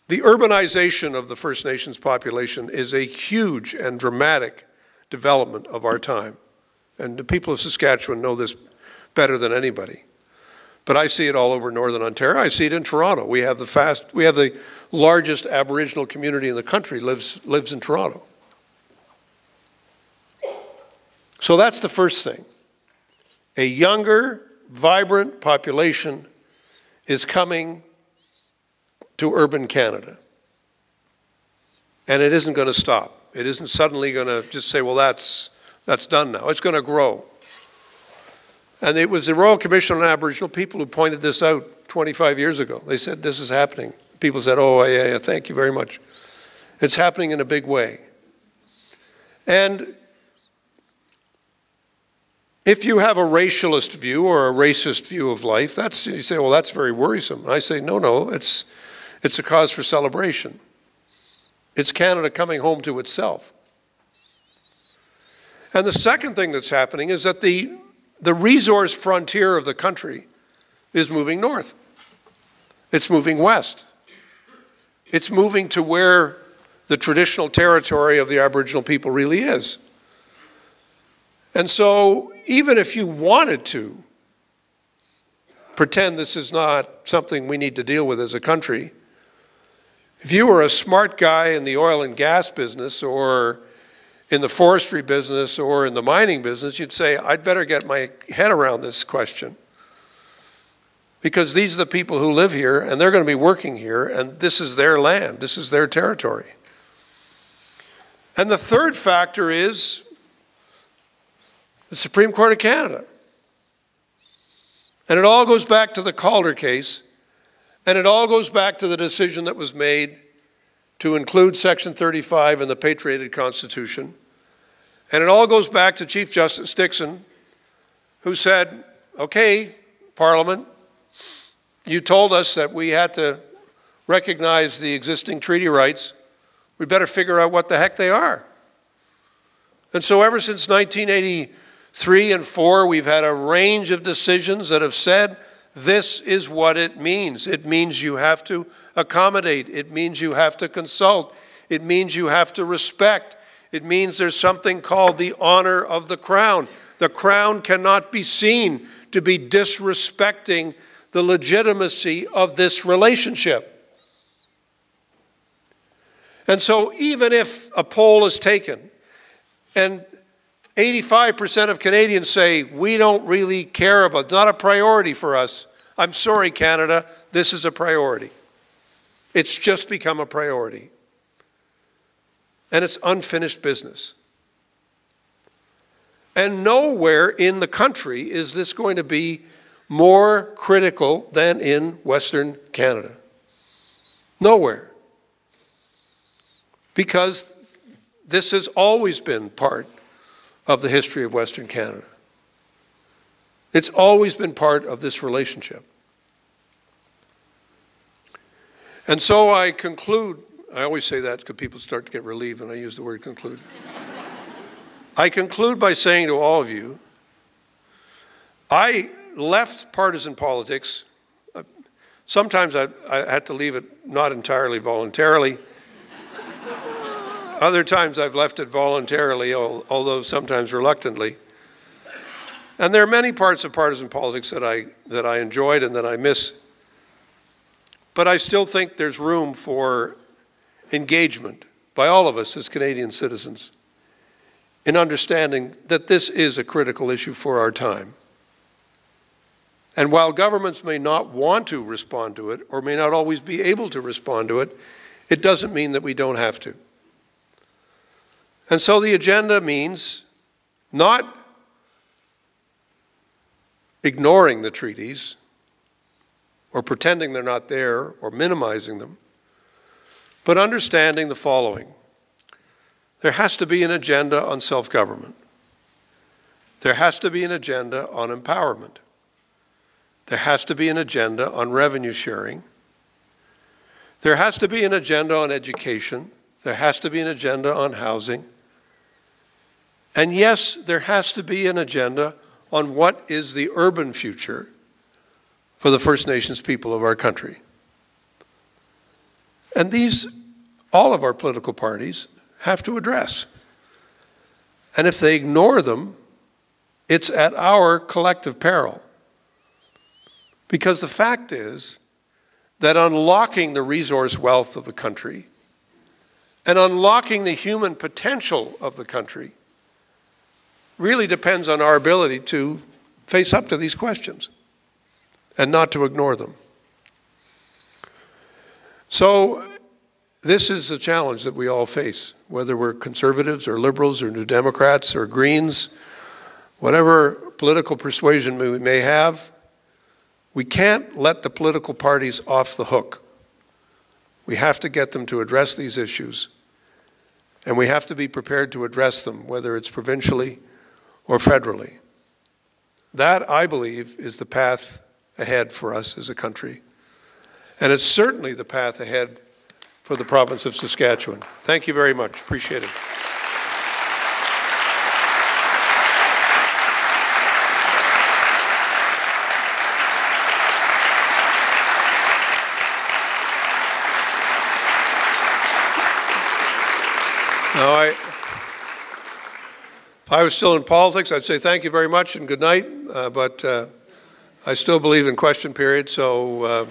The urbanization of the First Nations population is a huge and dramatic development of our time. And the people of Saskatchewan know this better than anybody. But I see it all over Northern Ontario. I see it in Toronto. We have the largest Aboriginal community in the country lives in Toronto. So that's the first thing. A younger, vibrant population is coming to urban Canada. And it isn't going to stop. It isn't suddenly going to just say, well, that's done now. It's going to grow. And it was the Royal Commission on Aboriginal People who pointed this out 25 years ago. They said, this is happening. People said, oh, yeah, thank you very much. It's happening in a big way. And if you have a racialist view or a racist view of life, you say, well, that's very worrisome. And I say, no, it's a cause for celebration. It's Canada coming home to itself. And the second thing that's happening is that the resource frontier of the country is moving north. It's moving west. It's moving to where the traditional territory of the Aboriginal people really is. And so even if you wanted to pretend this is not something we need to deal with as a country, if you were a smart guy in the oil and gas business or in the forestry business or in the mining business, you'd say, I'd better get my head around this question. Because these are the people who live here and they're going to be working here and this is their land, this is their territory. And the third factor is the Supreme Court of Canada. And it all goes back to the Calder case, and it all goes back to the decision that was made to include Section 35 in the Patriotic Constitution. And it all goes back to Chief Justice Dickson, who said, okay, Parliament, you told us that we had to recognize the existing treaty rights. We better figure out what the heck they are. And so ever since 1983 and 4, we've had a range of decisions that have said, this is what it means. It means you have to accommodate. It means you have to consult. It means you have to respect. It means there's something called the honor of the Crown. The Crown cannot be seen to be disrespecting the legitimacy of this relationship. And so even if a poll is taken and 85% of Canadians say, we don't really care about, it's not a priority for us. I'm sorry, Canada, this is a priority. It's just become a priority. And it's unfinished business. And nowhere in the country is this going to be more critical than in Western Canada. Nowhere. Because this has always been part of the history of Western Canada. It's always been part of this relationship. And so I conclude, I always say that because people start to get relieved when I use the word conclude. I conclude by saying to all of you, I left partisan politics. Sometimes I had to leave it not entirely voluntarily. Other times I've left it voluntarily, although sometimes reluctantly. And there are many parts of partisan politics that I enjoyed and that I miss. But I still think there's room for engagement by all of us as Canadian citizens in understanding that this is a critical issue for our time. And while governments may not want to respond to it or may not always be able to respond to it, it doesn't mean that we don't have to. And so the agenda means not ignoring the treaties or pretending they're not there or minimizing them, but understanding the following. There has to be an agenda on self-government. There has to be an agenda on empowerment. There has to be an agenda on revenue sharing. There has to be an agenda on education. There has to be an agenda on housing. And yes, there has to be an agenda on what is the urban future for the First Nations people of our country. And these, all of our political parties have to address. And if they ignore them, it's at our collective peril. Because the fact is that unlocking the resource wealth of the country and unlocking the human potential of the country really depends on our ability to face up to these questions and not to ignore them. So this is a challenge that we all face, whether we're conservatives or liberals or New Democrats or Greens, whatever political persuasion we may have, we can't let the political parties off the hook. We have to get them to address these issues, and we have to be prepared to address them, whether it's provincially or federally. That, I believe, is the path ahead for us as a country. And it's certainly the path ahead for the province of Saskatchewan. Thank you very much. Appreciate it. Now, if I was still in politics, I'd say thank you very much and good night, but I still believe in question period, so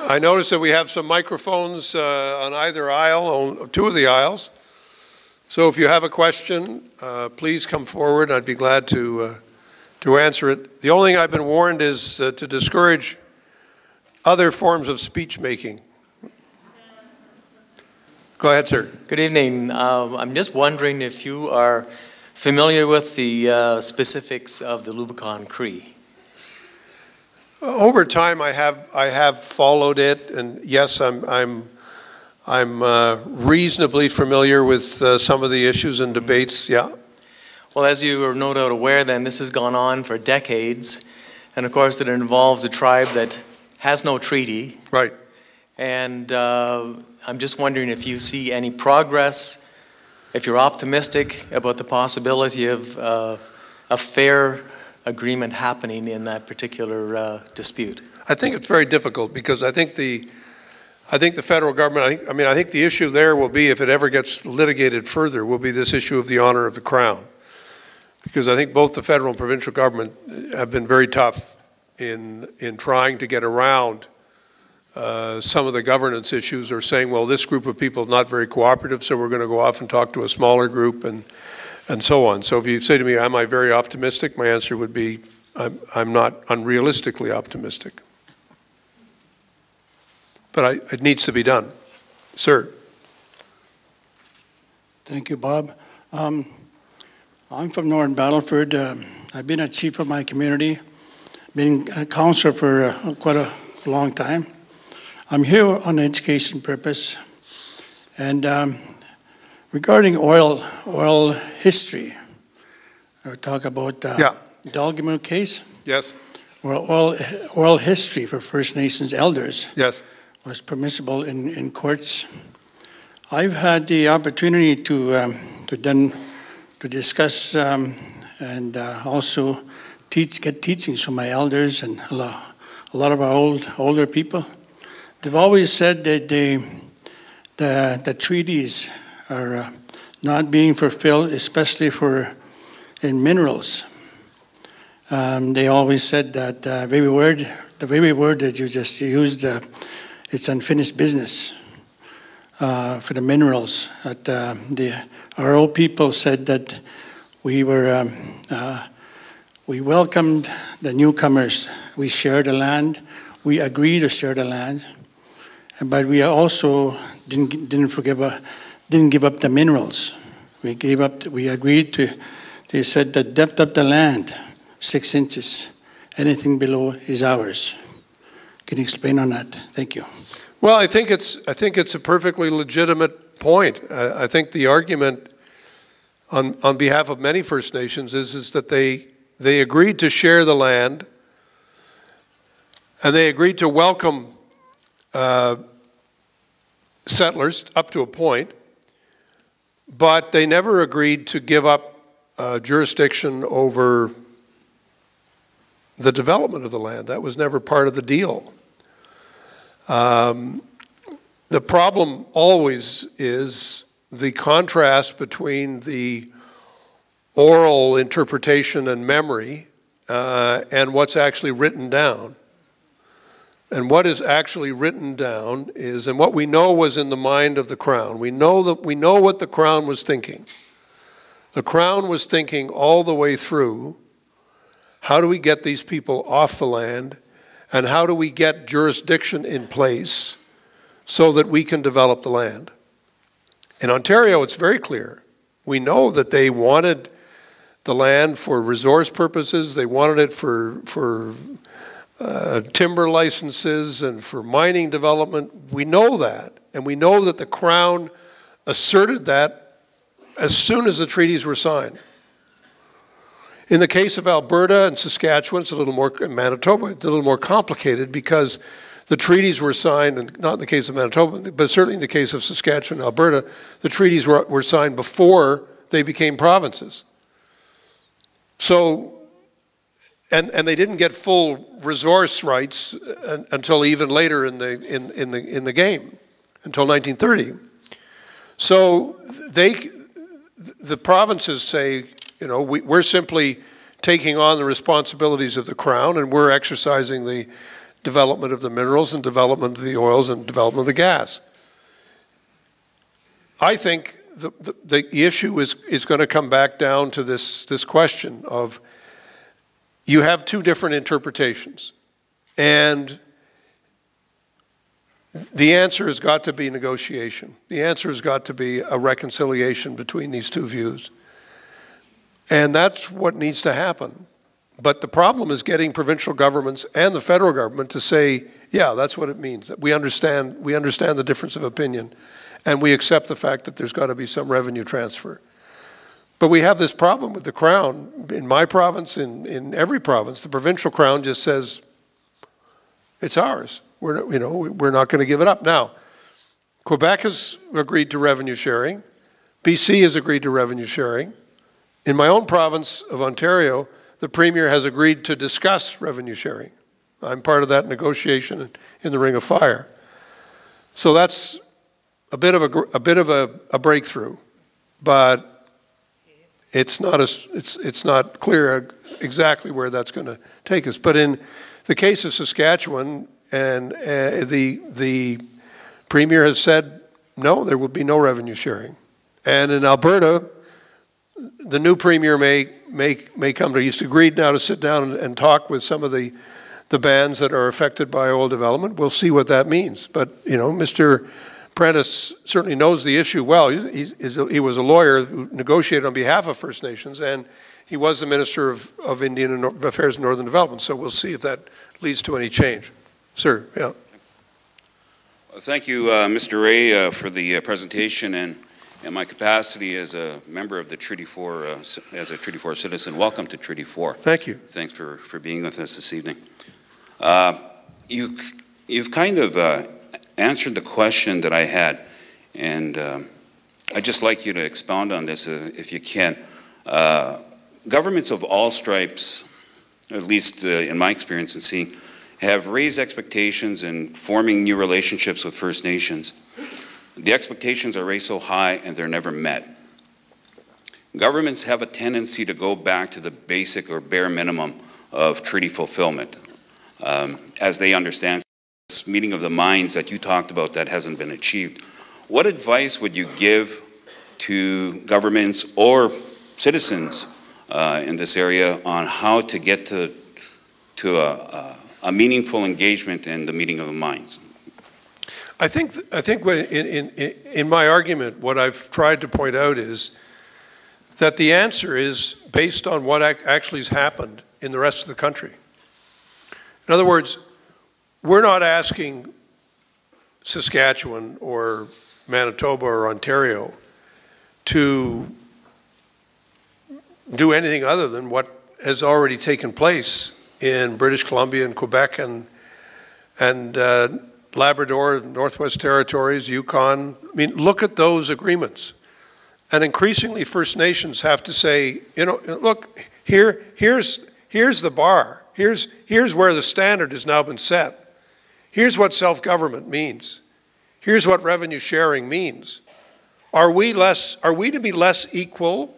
I notice that we have some microphones on either aisle, on two of the aisles. So if you have a question, please come forward. I'd be glad to answer it. The only thing I've been warned is to discourage other forms of speech making. Go ahead, sir. Good evening. I'm just wondering if you are familiar with the specifics of the Lubicon Cree. Over time, I have followed it, and yes, I'm reasonably familiar with some of the issues and debates. Yeah. Well, as you are no doubt aware, then this has gone on for decades, and of course, it involves a tribe that has no treaty. Right. And I'm just wondering if you see any progress, if you're optimistic about the possibility of a fair agreement happening in that particular dispute. I think it's very difficult because I think the federal government, I think the issue there will be, if it ever gets litigated further, will be this issue of the honor of the Crown. Because I think both the federal and provincial government have been very tough in trying to get around some of the governance issues, or saying, well, this group of people is not very cooperative, so we're going to go off and talk to a smaller group and so on. So if you say to me, am I very optimistic? My answer would be, I'm not unrealistically optimistic. But it needs to be done. Sir. Thank you, Bob. I'm from Northern Battleford. I've been a chief of my community, been a counselor for quite a long time. I'm here on education purpose, and regarding oil history, I talk about the Dalgamou case. Yes. Well, oil history for First Nations elders. Yes. Was permissible in courts. I've had the opportunity to discuss and also get teachings from my elders and a lot of our older people. They've always said that the treaties are not being fulfilled, especially in minerals. They always said that the very word that you just used, it's unfinished business for the minerals. Our old people said that we welcomed the newcomers. We shared the land. We agreed to share the land, but we also didn't give up the minerals. We agreed to. They said the depth of the land, 6 inches. Anything below is ours. Can you explain on that? Thank you. Well, I think it's a perfectly legitimate point. I think the argument on behalf of many First Nations is that they agreed to share the land, and they agreed to welcome settlers up to a point, but they never agreed to give up jurisdiction over the development of the land. That was never part of the deal. The problem always is the contrast between the oral interpretation and memory and what's actually written down. And what is actually written down is, and what we know was in the mind of the Crown. We know what the Crown was thinking. The Crown was thinking all the way through, how do we get these people off the land, and how do we get jurisdiction in place so that we can develop the land. In Ontario, it's very clear. We know that they wanted the land for resource purposes. They wanted it for timber licenses and for mining development. We know that. And we know that the Crown asserted that as soon as the treaties were signed. In the case of Alberta and Saskatchewan, it's a little more, Manitoba, it's a little more complicated because the treaties were signed, and not in the case of Manitoba, but certainly in the case of Saskatchewan and Alberta, the treaties were signed before they became provinces. So, and they didn't get full resource rights until even later in the game, until 1930. So the provinces say, you know, we're simply taking on the responsibilities of the Crown, and we're exercising the development of the minerals and development of the oils and development of the gas. I think the issue is going to come back down to this question of you have two different interpretations, and the answer has got to be negotiation. The answer has got to be a reconciliation between these two views. And that's what needs to happen. But the problem is getting provincial governments and the federal government to say, yeah, that's what it means. That we understand the difference of opinion, and we accept the fact that there's got to be some revenue transfer. But we have this problem with the Crown. In my province, in every province, the provincial Crown just says, it's ours. We're not going to give it up. Now, Quebec has agreed to revenue sharing. BC has agreed to revenue sharing. In my own province of Ontario, the Premier has agreed to discuss revenue sharing. I'm part of that negotiation in the Ring of Fire. So that's a bit of a breakthrough, but it's not clear exactly where that's going to take us. But in the case of Saskatchewan, and the Premier has said, no, there will be no revenue sharing. And in Alberta, the new Premier may come to, he's agreed now to sit down and talk with some of the bands that are affected by oil development. We'll see what that means. But, you know, Mr. Prentice certainly knows the issue well. He was a lawyer who negotiated on behalf of First Nations, and he was the Minister of Indian Affairs and Northern Development. So we'll see if that leads to any change. Sir, yeah. Thank you, Mr. Rae, for the presentation, and in my capacity as a member of the Treaty 4, as a Treaty 4 citizen, welcome to Treaty 4. Thank you. Thanks for being with us this evening. You've kind of answered the question that I had, and I'd just like you to expound on this if you can. Governments of all stripes, at least in my experience in seeing, have raised expectations in forming new relationships with First Nations. The expectations are raised so high and they're never met. Governments have a tendency to go back to the basic or bare minimum of treaty fulfillment. As they understand this meeting of the minds that you talked about that hasn't been achieved. What advice would you give to governments or citizens in this area on how to get to a meaningful engagement in the meeting of the minds? I think in my argument, what I've tried to point out is that the answer is based on what actually has happened in the rest of the country. In other words, we're not asking Saskatchewan or Manitoba or Ontario to do anything other than what has already taken place in British Columbia and Quebec and Labrador, Northwest Territories, Yukon. I mean, look at those agreements. And increasingly, First Nations have to say, you know, look, here's the bar. Here's where the standard has now been set. Here's what self-government means. Here's what revenue sharing means. Are we to be less equal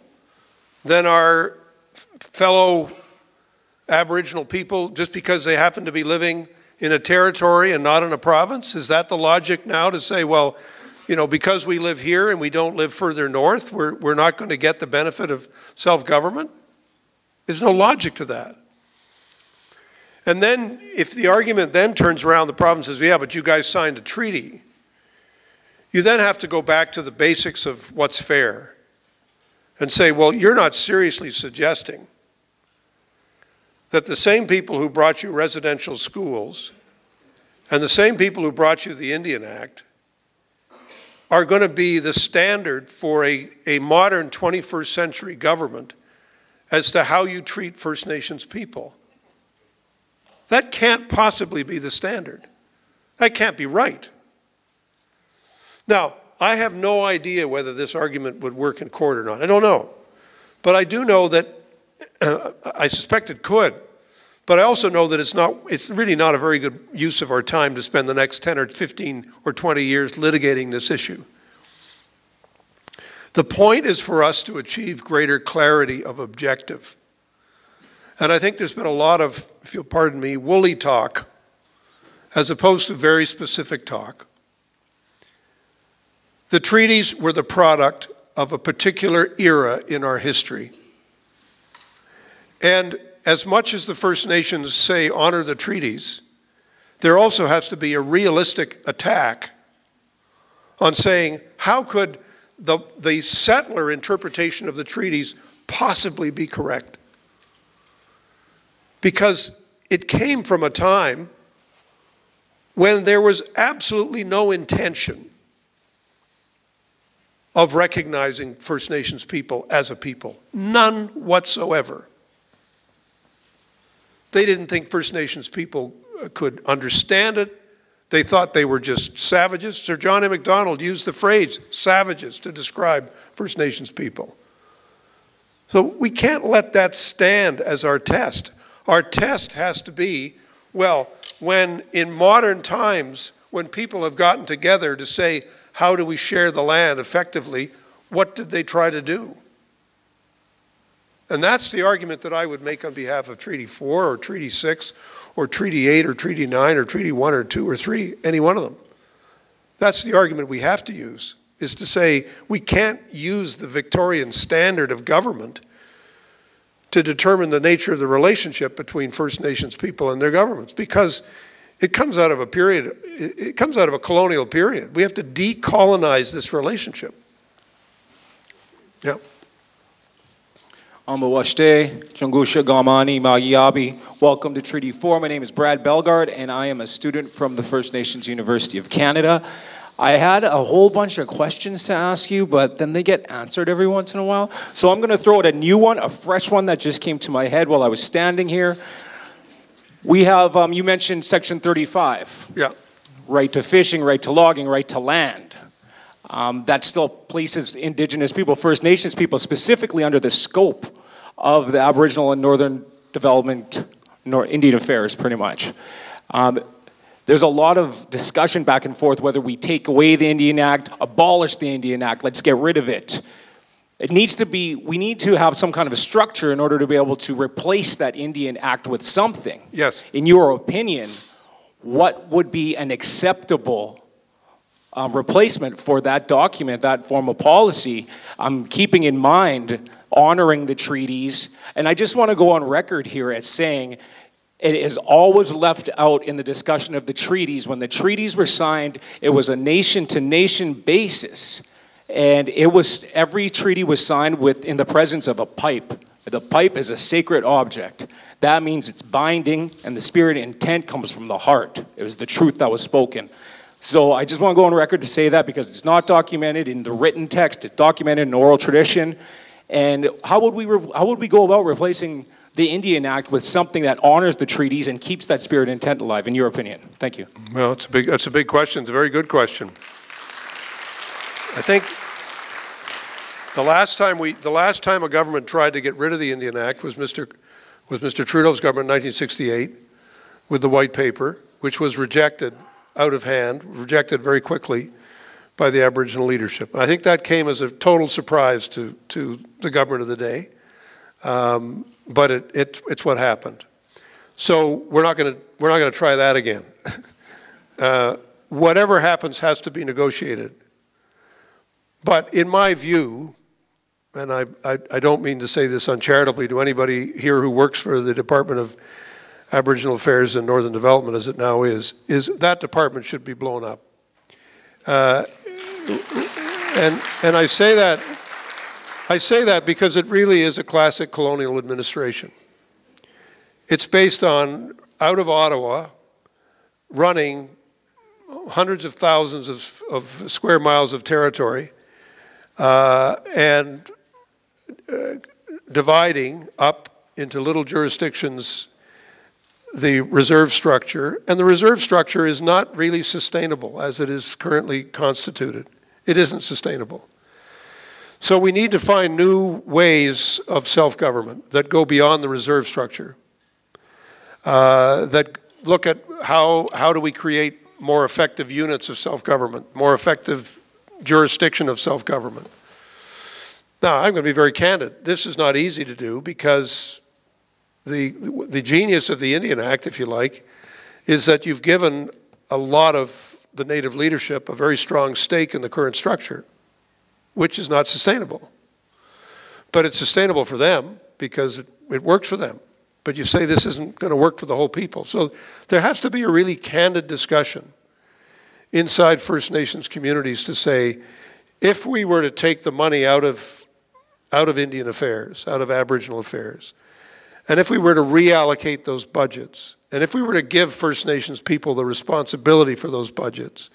than our fellow Aboriginal people just because they happen to be living in a territory and not in a province? Is that the logic now to say, well, you know, because we live here and we don't live further north, we're not going to get the benefit of self-government? There's no logic to that. And then if the argument then turns around, the province says, yeah, but you guys signed a treaty. you then have to go back to the basics of what's fair and say, well, you're not seriously suggesting that the same people who brought you residential schools and the same people who brought you the Indian Act are going to be the standard for a modern 21st century government as to how you treat First Nations people. That can't possibly be the standard. That can't be right. Now, I have no idea whether this argument would work in court or not. I don't know. But I do know that I suspect it could. But I also know that it's really not a very good use of our time to spend the next 10 or 15 or 20 years litigating this issue. The point is for us to achieve greater clarity of objective. And I think there's been a lot of, if you'll pardon me, woolly talk as opposed to very specific talk. The treaties were the product of a particular era in our history. And as much as the First Nations say honor the treaties, there also has to be a realistic attack on saying how could the settler interpretation of the treaties possibly be correct? Because it came from a time when there was absolutely no intention of recognizing First Nations people as a people. None whatsoever. They didn't think First Nations people could understand it. They thought they were just savages. Sir John A. Macdonald used the phrase savages to describe First Nations people. So we can't let that stand as our test. Our test has to be, well, when in modern times, when people have gotten together to say, how do we share the land effectively, what did they try to do? And that's the argument that I would make on behalf of Treaty 4 or Treaty 6 or Treaty 8 or Treaty 9 or Treaty 1 or 2 or 3, any one of them. That's the argument we have to use, is to say we can't use the Victorian standard of government to determine the nature of the relationship between First Nations people and their governments, because it comes out of a period, it comes out of a colonial period. We have to decolonize this relationship. Yeah. Ambawashte, Chungusha Gamani, Magiabi. Welcome to Treaty 4. My name is Brad Belgard, and I am a student from the First Nations University of Canada. I had a whole bunch of questions to ask you, but then they get answered every once in a while. So I'm going to throw out a new one, a fresh one that just came to my head while I was standing here. We have, you mentioned Section 35. Yeah. Right to fishing, right to logging, right to land. That still places Indigenous people, First Nations people, specifically under the scope of the Aboriginal and Northern Development, Indian Affairs, pretty much. There's a lot of discussion back and forth whether we take away the Indian Act, abolish the Indian Act, let's get rid of it. It needs to be, we need to have some kind of a structure in order to be able to replace that Indian Act with something. Yes. In your opinion, what would be an acceptable replacement for that document, that form of policy? I'm keeping in mind honoring the treaties, and I just want to go on record here as saying it is always left out in the discussion of the treaties. When the treaties were signed, it was a nation-to-nation basis. And it was, every treaty was signed in the presence of a pipe. The pipe is a sacred object. That means it's binding, and the spirit and intent comes from the heart. It was the truth that was spoken. So I just want to go on record to say that, because it's not documented in the written text, it's documented in oral tradition. And how would we go about replacing the Indian Act with something that honors the treaties and keeps that spirit and intent alive, in your opinion? Thank you. Well, that's a big question. It's a very good question. I think the last time a government tried to get rid of the Indian Act was Mr. Trudeau's government in 1968 with the White Paper, which was rejected out of hand, rejected very quickly by the Aboriginal leadership. I think that came as a total surprise to the government of the day, but it's what happened. So we're not going to try that again. Whatever happens has to be negotiated. But in my view, and I don't mean to say this uncharitably to anybody here who works for the Department of Aboriginal Affairs and Northern Development, as it now is that department should be blown up. and I say that because it really is a classic colonial administration. It's based on, out of Ottawa, running hundreds of thousands of square miles of territory and dividing up into little jurisdictions the reserve structure. And the reserve structure is not really sustainable as it is currently constituted. It isn't sustainable. So we need to find new ways of self-government that go beyond the reserve structure, that look at how do we create more effective units of self-government, more effective jurisdiction of self-government. Now, I'm going to be very candid. This is not easy to do because the genius of the Indian Act, if you like, is that you've given a lot of the Native leadership a very strong stake in the current structure, which is not sustainable. But it's sustainable for them because it works for them. But you say this isn't going to work for the whole people. So there has to be a really candid discussion inside First Nations communities to say, if we were to take the money out of Indian affairs, out of Aboriginal affairs, and if we were to reallocate those budgets, and if we were to give First Nations people the responsibility for those budgets,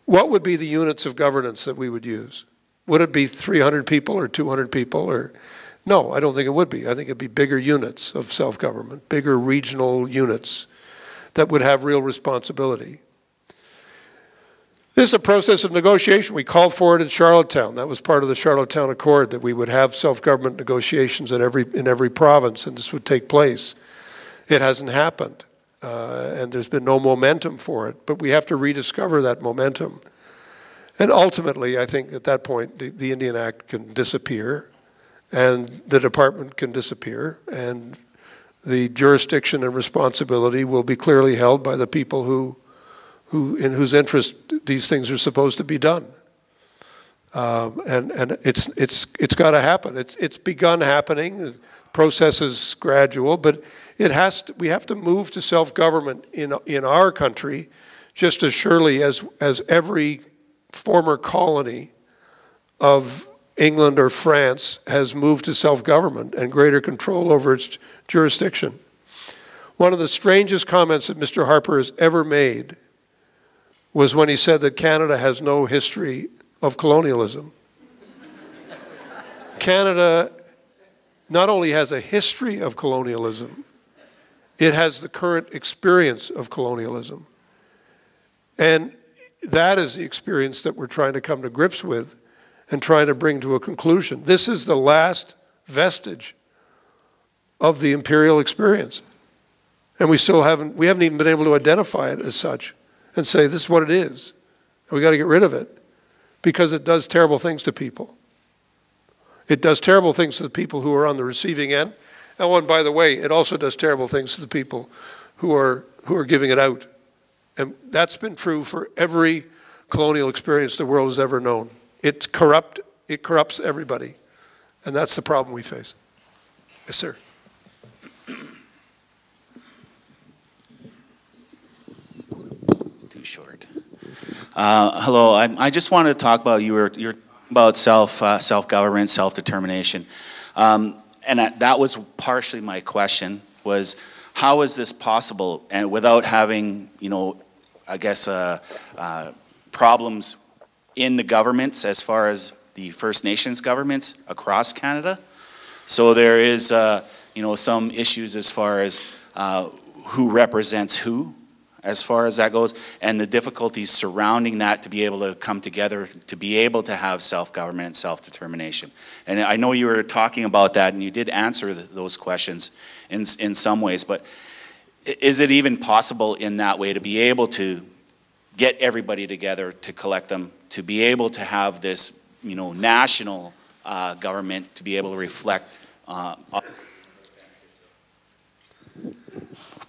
what would be the units of governance that we would use? Would it be 300 people or 200 people? Or no, I don't think it would be. I think it'd be bigger units of self-government, bigger regional units that would have real responsibility. This is a process of negotiation. We called for it in Charlottetown. That was part of the Charlottetown Accord, that we would have self-government negotiations in every province, and this would take place. It hasn't happened, and there's been no momentum for it, but we have to rediscover that momentum. And ultimately, I think at that point, the Indian Act can disappear, and the department can disappear, and the jurisdiction and responsibility will be clearly held by the people in whose interest these things are supposed to be done. And it's got to happen. It's begun happening. The process is gradual, but we have to move to self-government in our country just as surely as every former colony of England or France has moved to self-government and greater control over its jurisdiction. One of the strangest comments that Mr. Harper has ever made was when he said that Canada has no history of colonialism. Canada not only has a history of colonialism, it has the current experience of colonialism. And that is the experience that we're trying to come to grips with and trying to bring to a conclusion. This is the last vestige of the imperial experience. And we haven't even been able to identify it as such and say, this is what it is. We got to get rid of it because it does terrible things to people. It does terrible things to the people who are on the receiving end. And one, by the way, it also does terrible things to the people who are giving it out. And that's been true for every colonial experience the world has ever known. It corrupts everybody. And that's the problem we face. Yes, sir. It's too short. Hello, I just wanted to talk about, you're about self-government, self-determination. And that was partially my question, was how is this possible, and without having, I guess, problems in the governments as far as the First Nations governments across Canada? So there is, some issues as far as who represents who, as far as that goes, and the difficulties surrounding that to be able to come together, to be able to have self-government and self-determination. And I know you were talking about that, and you did answer those questions in some ways, but is it even possible in that way to be able to get everybody together, to collect them, to be able to have this, national government to be able to reflect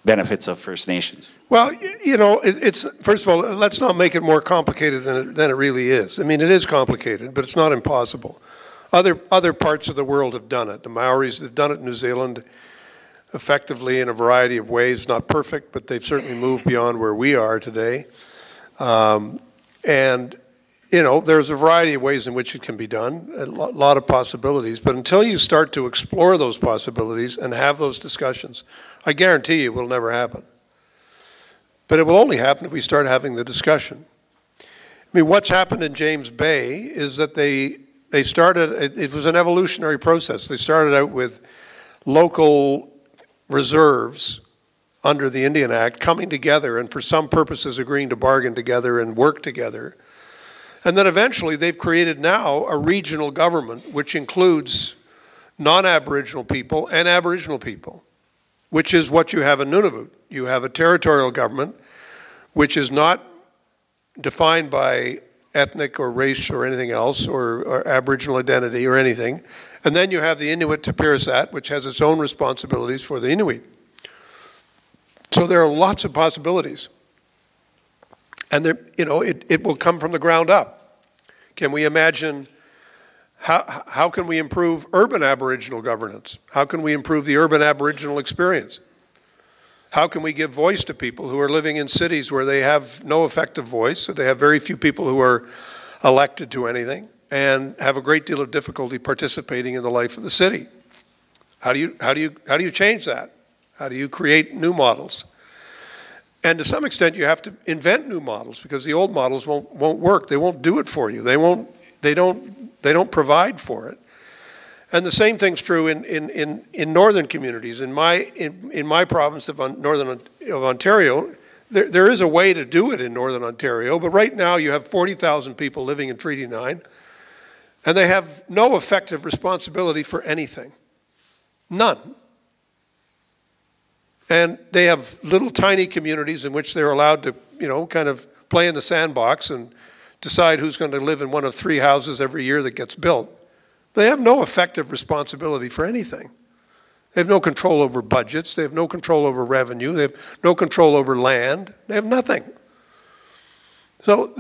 benefits of First Nations? Well, it's first of all, let's not make it more complicated than it really is. I mean, it is complicated, but it's not impossible. Other parts of the world have done it. The Maoris have done it in New Zealand effectively in a variety of ways. Not perfect, but they've certainly moved beyond where we are today. And you know, there's a variety of ways in which it can be done, a lot of possibilities, but until you start to explore those possibilities and have those discussions, I guarantee you it will never happen. But it will only happen if we start having the discussion. I mean, what's happened in James Bay is that they started, it was an evolutionary process. They started out with local reserves under the Indian Act coming together and for some purposes agreeing to bargain together and work together. And then eventually they've created now a regional government which includes non-Aboriginal people and Aboriginal people, which is what you have in Nunavut. You have a territorial government which is not defined by ethnic or race or anything else or Aboriginal identity or anything. And then you have the Inuit Tapirsat, which has its own responsibilities for the Inuit. So there are lots of possibilities. And there, you know, it will come from the ground up. Can we imagine, how can we improve urban Aboriginal governance? How can we improve the urban Aboriginal experience? How can we give voice to people who are living in cities where they have no effective voice, so they have very few people who are elected to anything, and have a great deal of difficulty participating in the life of the city? How do you change that? How do you create new models? And to some extent, you have to invent new models because the old models won't work. They won't do it for you. They don't provide for it. And the same thing's true in northern communities. In my province of Ontario, there is a way to do it in northern Ontario, but right now you have 40,000 people living in Treaty 9, and they have no effective responsibility for anything. None. And they have little tiny communities in which they're allowed to, you know, kind of play in the sandbox and decide who's going to live in one of 3 houses every year that gets built. They have no effective responsibility for anything. They have no control over budgets. They have no control over revenue. They have no control over land. They have nothing. So,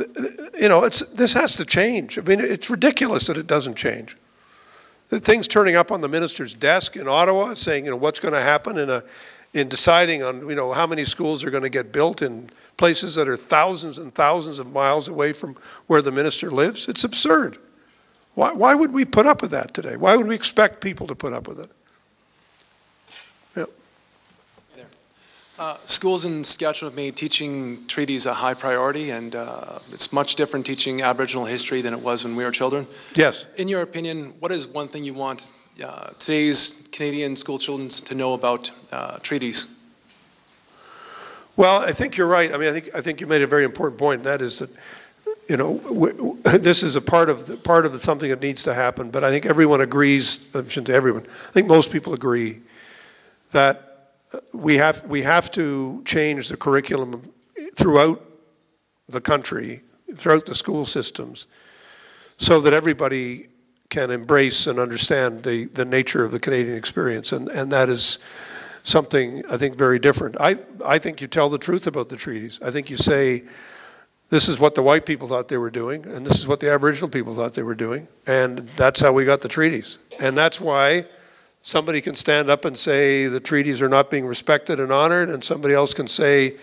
you know, this has to change. I mean, it's ridiculous that it doesn't change. The things turning up on the minister's desk in Ottawa saying, you know, what's going to happen in deciding on, you know, how many schools are going to get built in places that are thousands and thousands of miles away from where the minister lives. It's absurd. Why would we put up with that today? Why would we expect people to put up with it? Yeah. Schools in Saskatchewan have made teaching treaties a high priority, and it's much different teaching Aboriginal history than it was when we were children. Yes. In your opinion, what is one thing you want today's Canadian school children to know about treaties? Well, I think you're right. I mean, I think you made a very important point, and that is that, you know, this is a part of something that needs to happen. But I think everyone agrees. I shouldn't say everyone. I think most people agree that we have to change the curriculum throughout the country, throughout the school systems, so that everybody can embrace and understand the nature of the Canadian experience, and that is something I think very different. I think you tell the truth about the treaties. I think you say, this is what the white people thought they were doing, and this is what the Aboriginal people thought they were doing, and that's how we got the treaties. And that's why somebody can stand up and say the treaties are not being respected and honored, and somebody else can say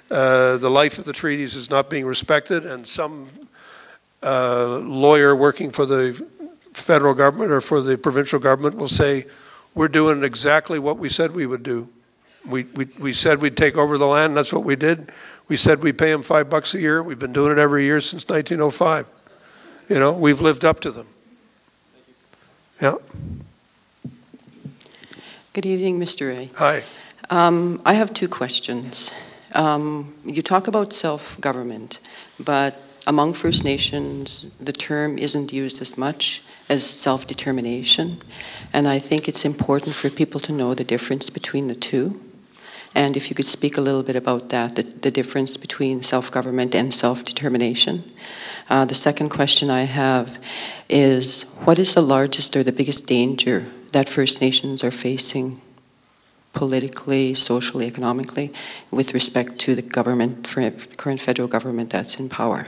the life of the treaties is not being respected, and some lawyer working for the federal government or for the provincial government will say, we're doing exactly what we said we would do. We said we'd take over the land, and that's what we did. We said we'd pay them $5 a year. We've been doing it every year since 1905. You know, we've lived up to them. Yeah. Good evening, Mr. Rae. Hi. I have 2 questions. You talk about self-government, but among First Nations, the term isn't used as much as self-determination, and I think it's important for people to know the difference between the two. And if you could speak a little bit about that, the difference between self-government and self-determination. The second question I have is, what is the largest or the biggest danger that First Nations are facing politically, socially, economically, with respect to the government, current federal government that's in power?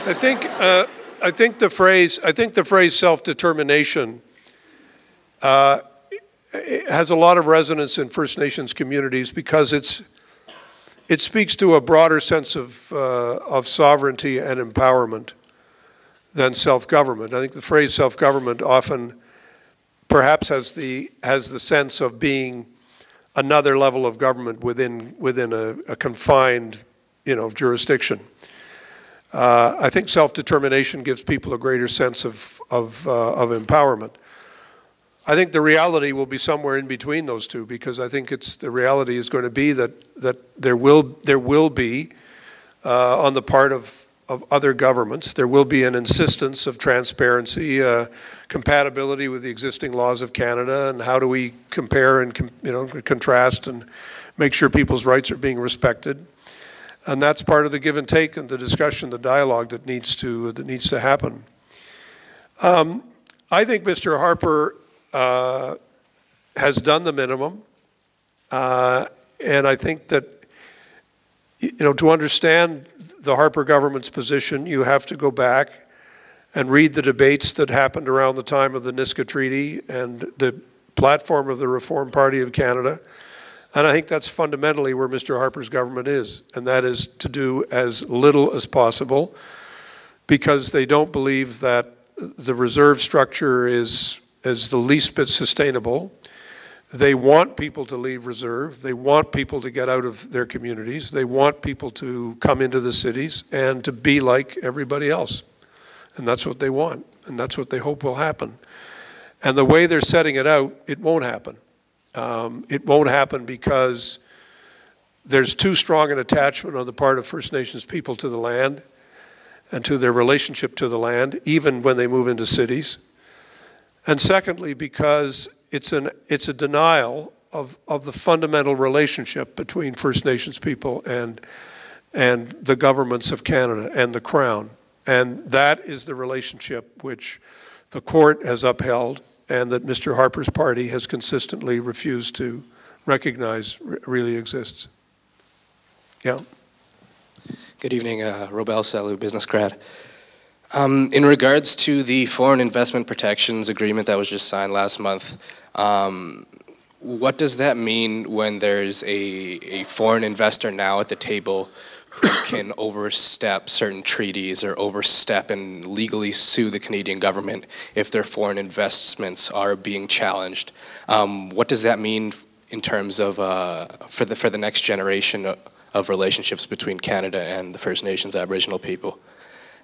I think the phrase self-determination has a lot of resonance in First Nations communities because it's it speaks to a broader sense of sovereignty and empowerment than self-government. I think the phrase self-government often perhaps has the sense of being another level of government within a confined, jurisdiction. I think self-determination gives people a greater sense of empowerment. I think the reality will be somewhere in between those two, because I think the reality is going to be that there will be on the part of other governments, there will be an insistence of transparency, compatibility with the existing laws of Canada, and how do we compare and contrast and make sure people's rights are being respected. And that's part of the give and take and the discussion, the dialogue that needs to happen. I think Mr. Harper has done the minimum, and I think that to understand the Harper government's position, you have to go back and read the debates that happened around the time of the Niska Treaty and the platform of the Reform Party of Canada. And I think that's fundamentally where Mr. Harper's government is, and that is to do as little as possible, because they don't believe that the reserve structure is the least bit sustainable. They want people to leave reserve. They want people to get out of their communities. They want people to come into the cities and to be like everybody else. And that's what they want, and that's what they hope will happen. And the way they're setting it out, it won't happen. It won't happen because there's too strong an attachment on the part of First Nations people to the land and to their relationship to the land, even when they move into cities. And secondly, because it's a denial of the fundamental relationship between First Nations people and the governments of Canada and the Crown. And that is the relationship which the court has upheld and that Mr. Harper's party has consistently refused to recognize really exists. Yeah. Good evening, Robel Salu, business grad. In regards to the Foreign Investment Protections Agreement that was just signed last month, what does that mean when there's a foreign investor now at the table who can overstep certain treaties or overstep and legally sue the Canadian government if their foreign investments are being challenged? What does that mean in terms of for the next generation of relationships between Canada and the First Nations Aboriginal people?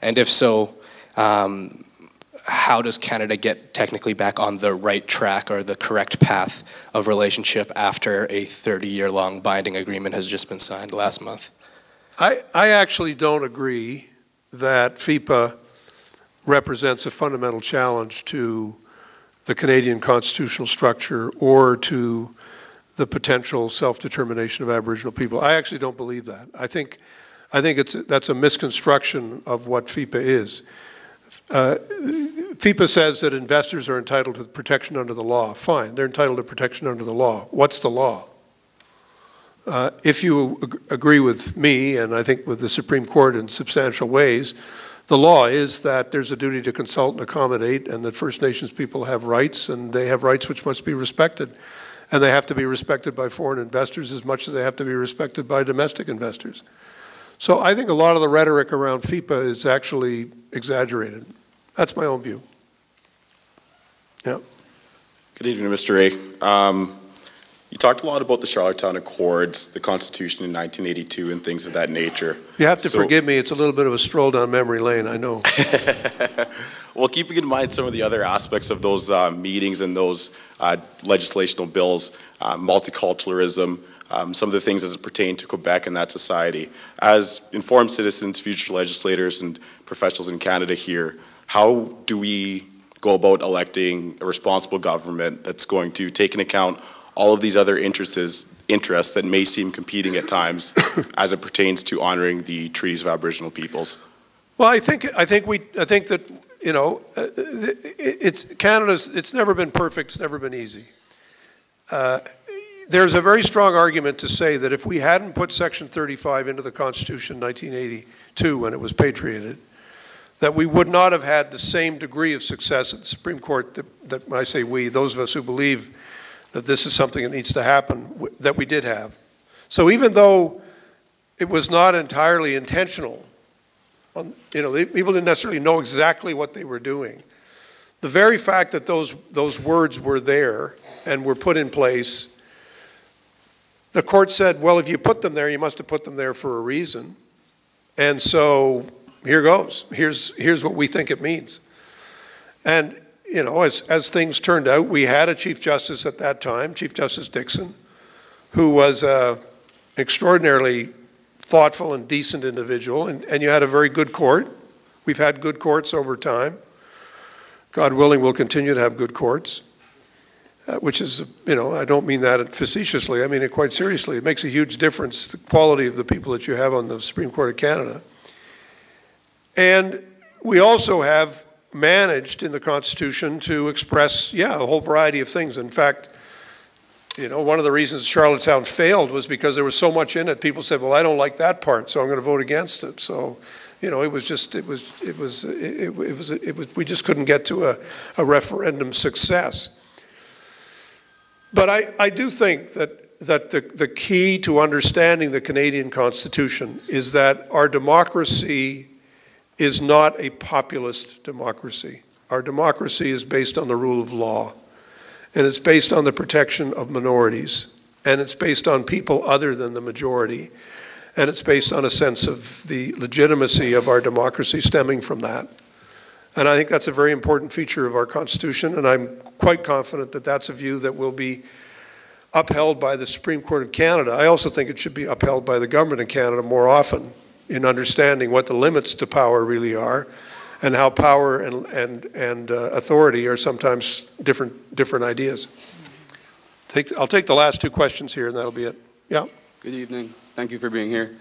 And if so, how does Canada get technically back on the right track or the correct path of relationship after a 30-year-long binding agreement has just been signed last month? I actually don't agree that FIPA represents a fundamental challenge to the Canadian constitutional structure or to the potential self-determination of Aboriginal people. I actually don't believe that. I think that's a misconstruction of what FIPA is. FIPA says that investors are entitled to protection under the law. Fine, they're entitled to protection under the law. What's the law? If you agree with me, and I think with the Supreme Court in substantial ways, the law is that there's a duty to consult and accommodate, and that First Nations people have rights, and they have rights which must be respected. And they have to be respected by foreign investors as much as they have to be respected by domestic investors. So I think a lot of the rhetoric around FIPA is actually exaggerated. That's my own view. Yeah. Good evening, Mr. Rae. You talked a lot about the Charlottetown Accords, the Constitution in 1982, and things of that nature. You have to forgive me, it's a little bit of a stroll down memory lane, I know. Well, keeping in mind some of the other aspects of those meetings and those legislational bills, multiculturalism, some of the things as it pertain to Quebec and that society. As informed citizens, future legislators, and professionals in Canada here, how do we go about electing a responsible government that's going to take into account all of these other interests that may seem competing at times as it pertains to honoring the treaties of Aboriginal peoples? Well, I think that, you know, it's never been perfect, it's never been easy. There's a very strong argument to say that if we hadn't put Section 35 into the Constitution in 1982 when it was patriated, that we would not have had the same degree of success at the Supreme Court that when I say we, those of us who believe that this is something that needs to happen, that we did have. So even though it was not entirely intentional. People didn't necessarily know exactly what they were doing. The very fact that those words were there and were put in place, the court said, well, if you put them there, you must have put them there for a reason. And so here goes. Here's what we think it means. And, as things turned out, we had a Chief Justice at that time, Chief Justice Dixon, who was an extraordinarily thoughtful and decent individual, and you had a very good court. We've had good courts over time. God willing, we'll continue to have good courts, which is, I don't mean that facetiously, I mean it quite seriously. It makes a huge difference, the quality of the people that you have on the Supreme Court of Canada. And we also have managed in the Constitution to express, a whole variety of things. In fact, one of the reasons Charlottetown failed was because there was so much in it. People said, well, I don't like that part, so I'm going to vote against it. So, we just couldn't get to a referendum success. But I do think that the key to understanding the Canadian Constitution is that our democracy is not a populist democracy. Our democracy is based on the rule of law, and it's based on the protection of minorities, and it's based on people other than the majority, and it's based on a sense of the legitimacy of our democracy stemming from that. And I think that's a very important feature of our Constitution, and I'm quite confident that that's a view that will be upheld by the Supreme Court of Canada. I also think it should be upheld by the government of Canada more often in understanding what the limits to power really are and how power and authority are sometimes different ideas. I'll take the last two questions here, and that'll be it. Yeah. Good evening. Thank you for being here.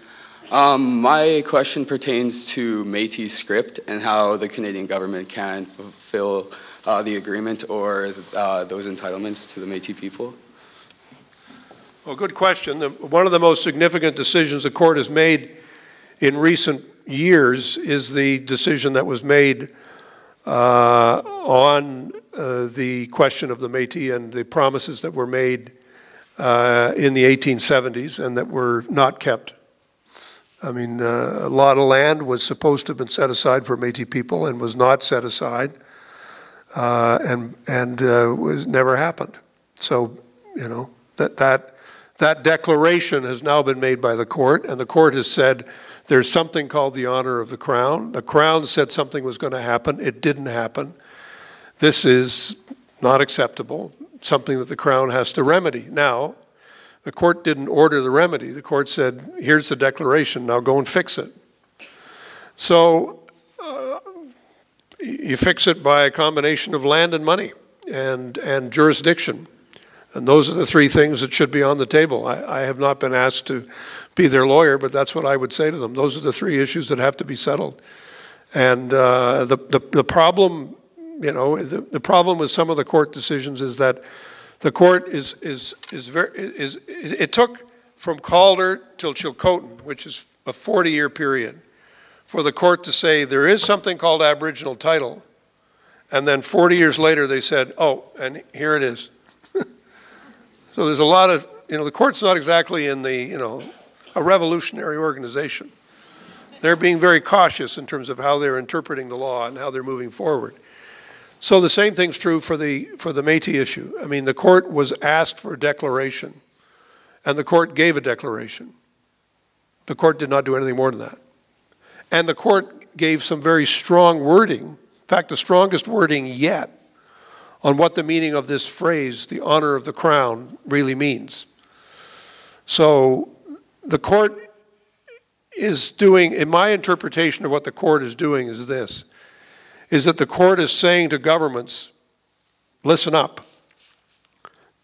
My question pertains to Métis script and how the Canadian government can fulfill the agreement or those entitlements to the Métis people. Well, good question. One of the most significant decisions the court has made in recent years is the decision that was made on the question of the Métis and the promises that were made in the 1870s and that were not kept. I mean, a lot of land was supposed to have been set aside for Métis people and was not set aside, and was never happened. So, that declaration has now been made by the court, and the court has said there's something called the honor of the Crown. The Crown said something was going to happen. It didn't happen. This is not acceptable, something that the Crown has to remedy. Now, the court didn't order the remedy. The court said, here's the declaration, now go and fix it. So you fix it by a combination of land and money and jurisdiction. And those are the three things that should be on the table. I have not been asked to be their lawyer, but that's what I would say to them. Those are the three issues that have to be settled. And the problem, the problem with some of the court decisions is that the court it took from Calder till Chilcotin, which is a 40-year period, for the court to say there is something called Aboriginal title, and then 40 years later they said, oh, and here it is. So there's a lot of, the court's not exactly in the, a revolutionary organization. They're being very cautious in terms of how they're interpreting the law and how they're moving forward. So the same thing's true for the Métis issue. I mean, the court was asked for a declaration, and the court gave a declaration. The court did not do anything more than that. And the court gave some very strong wording, in fact, the strongest wording yet, on what the meaning of this phrase, the honor of the Crown, really means. So the court is doing, in my interpretation of what the court is doing is this, is that the court is saying to governments, listen up.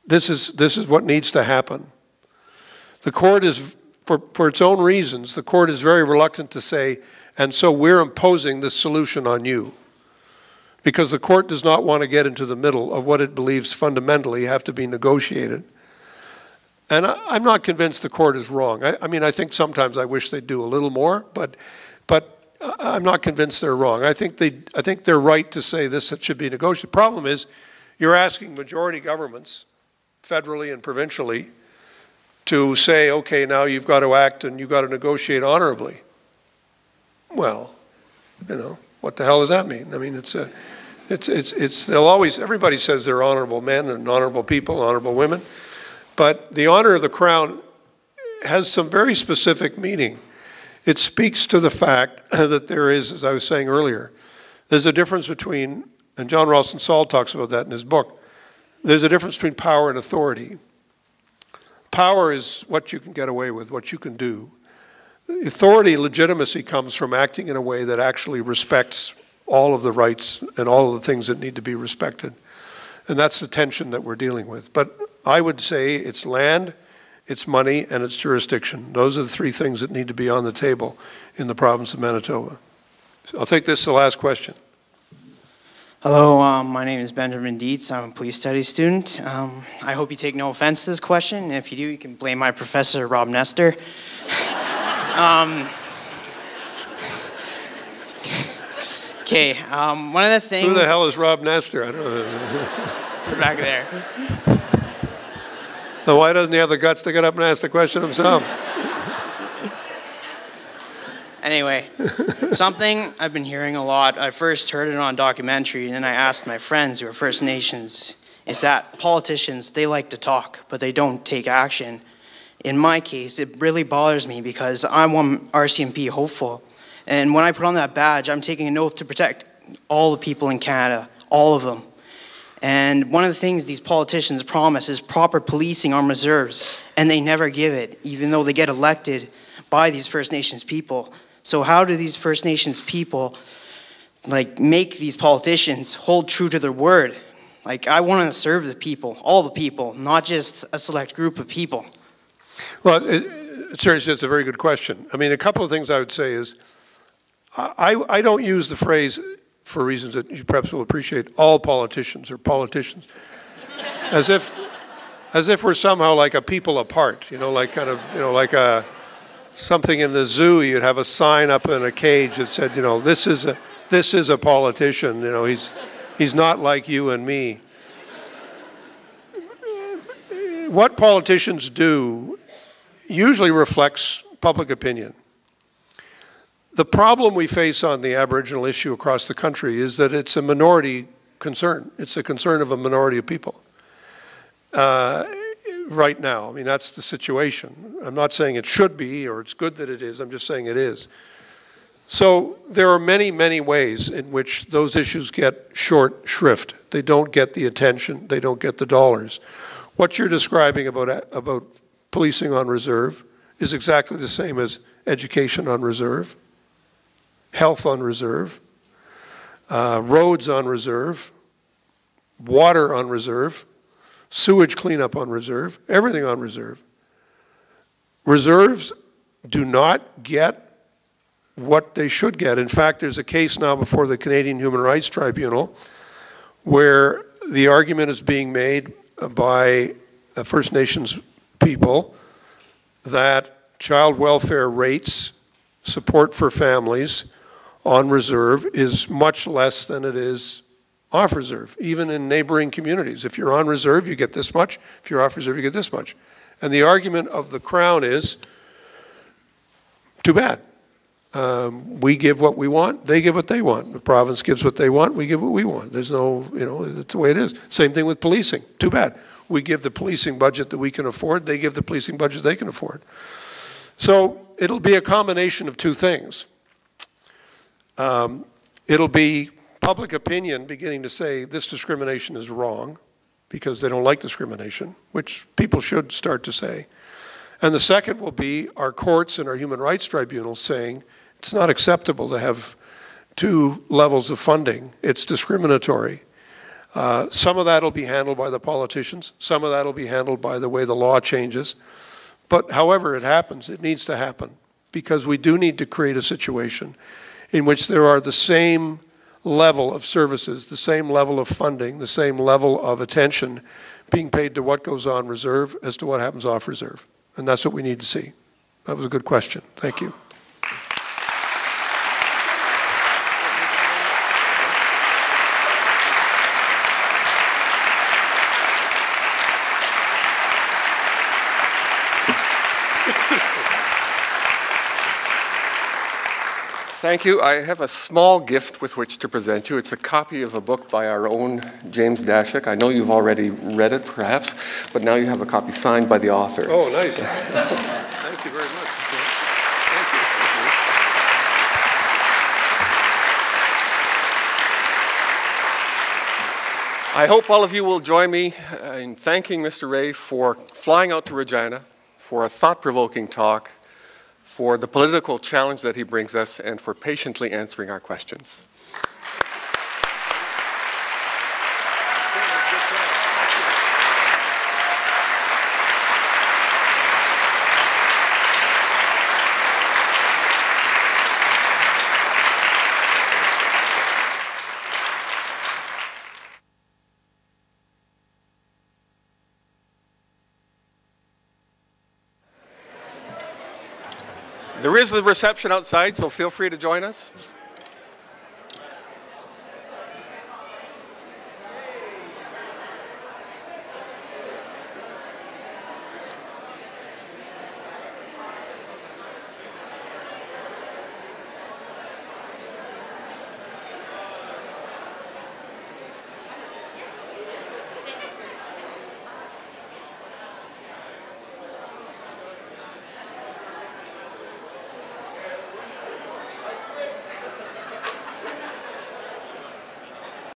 This is what needs to happen. The court is, for its own reasons, the court is very reluctant to say, and so we're imposing this solution on you. Because the court does not want to get into the middle of what it believes fundamentally have to be negotiated. And I'm not convinced the court is wrong. I mean, I think sometimes I wish they'd do a little more, but I'm not convinced they're wrong. I think they're right to say this should be negotiated. The problem is you're asking majority governments, federally and provincially, to say, okay, now you've got to act and you've got to negotiate honorably. Well, you know, what the hell does that mean? I mean, they'll always, everybody says they're honorable men and honorable people, honorable women, but the honor of the crown has some very specific meaning. It speaks to the fact that there is, as I was saying earlier, there's a difference between, and John Ralston Saul talks about that in his book, there's a difference between power and authority. Power is what you can get away with, what you can do. Authority, legitimacy comes from acting in a way that actually respects all of the rights and all of the things that need to be respected. And that's the tension that we're dealing with. But I would say it's land, it's money, and it's jurisdiction. Those are the three things that need to be on the table in the province of Manitoba. So I'll take this as the last question. Hello, my name is Benjamin Dietz. I'm a police studies student. I hope you take no offense to this question. If you do, you can blame my professor, Rob Nestor. Okay, one of the things... Who the hell is Rob Nestor? I don't know. Back there. So why doesn't he have the guts to get up and ask the question himself? Anyway, something I've been hearing a lot, I first heard it on a documentary, and then I asked my friends who are First Nations, is that politicians, they like to talk, but they don't take action. In my case, it really bothers me because I'm one RCMP hopeful. And when I put on that badge, I'm taking an oath to protect all the people in Canada, all of them. And one of the things these politicians promise is proper policing on reserves, and they never give it, even though they get elected by these First Nations people. So how do these First Nations people make these politicians hold true to their word? I want to serve the people, all the people, not just a select group of people. Well, seriously, it's a very good question. I mean, a couple of things I would say is, I don't use the phrase, for reasons that you perhaps will appreciate, all politicians or politicians, as if we're somehow like a people apart, you know, like kind of, you know, like something in the zoo. You'd have a sign up in a cage that said, you know, this is a politician, you know, he's not like you and me. What politicians do usually reflects public opinion. The problem we face on the Aboriginal issue across the country is that it's a minority concern. It's a concern of a minority of people right now. I mean, that's the situation. I'm not saying it should be or it's good that it is. I'm just saying it is. So there are many, many ways in which those issues get short shrift. They don't get the attention. They don't get the dollars. What you're describing about policing on reserve is exactly the same as education on reserve, health on reserve, roads on reserve, water on reserve, sewage cleanup on reserve, everything on reserve. Reserves do not get what they should get. In fact, there's a case now before the Canadian Human Rights Tribunal where the argument is being made by First Nations people that child welfare rates, support for families on reserve is much less than it is off reserve, even in neighboring communities. If you're on reserve, you get this much. If you're off reserve, you get this much. And the argument of the Crown is, too bad. We give what we want, they give what they want. The province gives what they want, we give what we want. There's no, you know, that's the way it is. Same thing with policing. Too bad. We give the policing budget that we can afford, they give the policing budget they can afford. So it'll be a combination of two things. It'll be public opinion beginning to say this discrimination is wrong because they don't like discrimination, which people should start to say. And the second will be our courts and our human rights tribunals saying it's not acceptable to have two levels of funding. It's discriminatory. Some of that will be handled by the politicians. Some of that will be handled by the way the law changes. But however it happens, it needs to happen because we do need to create a situation in which there are the same level of services, the same level of funding, the same level of attention being paid to what goes on reserve as to what happens off reserve. And that's what we need to see. That was a good question. Thank you. Thank you. I have a small gift with which to present you. It's a copy of a book by our own James Dashik. I know you've already read it, perhaps, but now you have a copy signed by the author. Oh, nice. Thank you very much. Thank you. I hope all of you will join me in thanking Mr. Rae for flying out to Regina, for a thought-provoking talk, for the political challenge that he brings us, and for patiently answering our questions. There is the reception outside, so feel free to join us.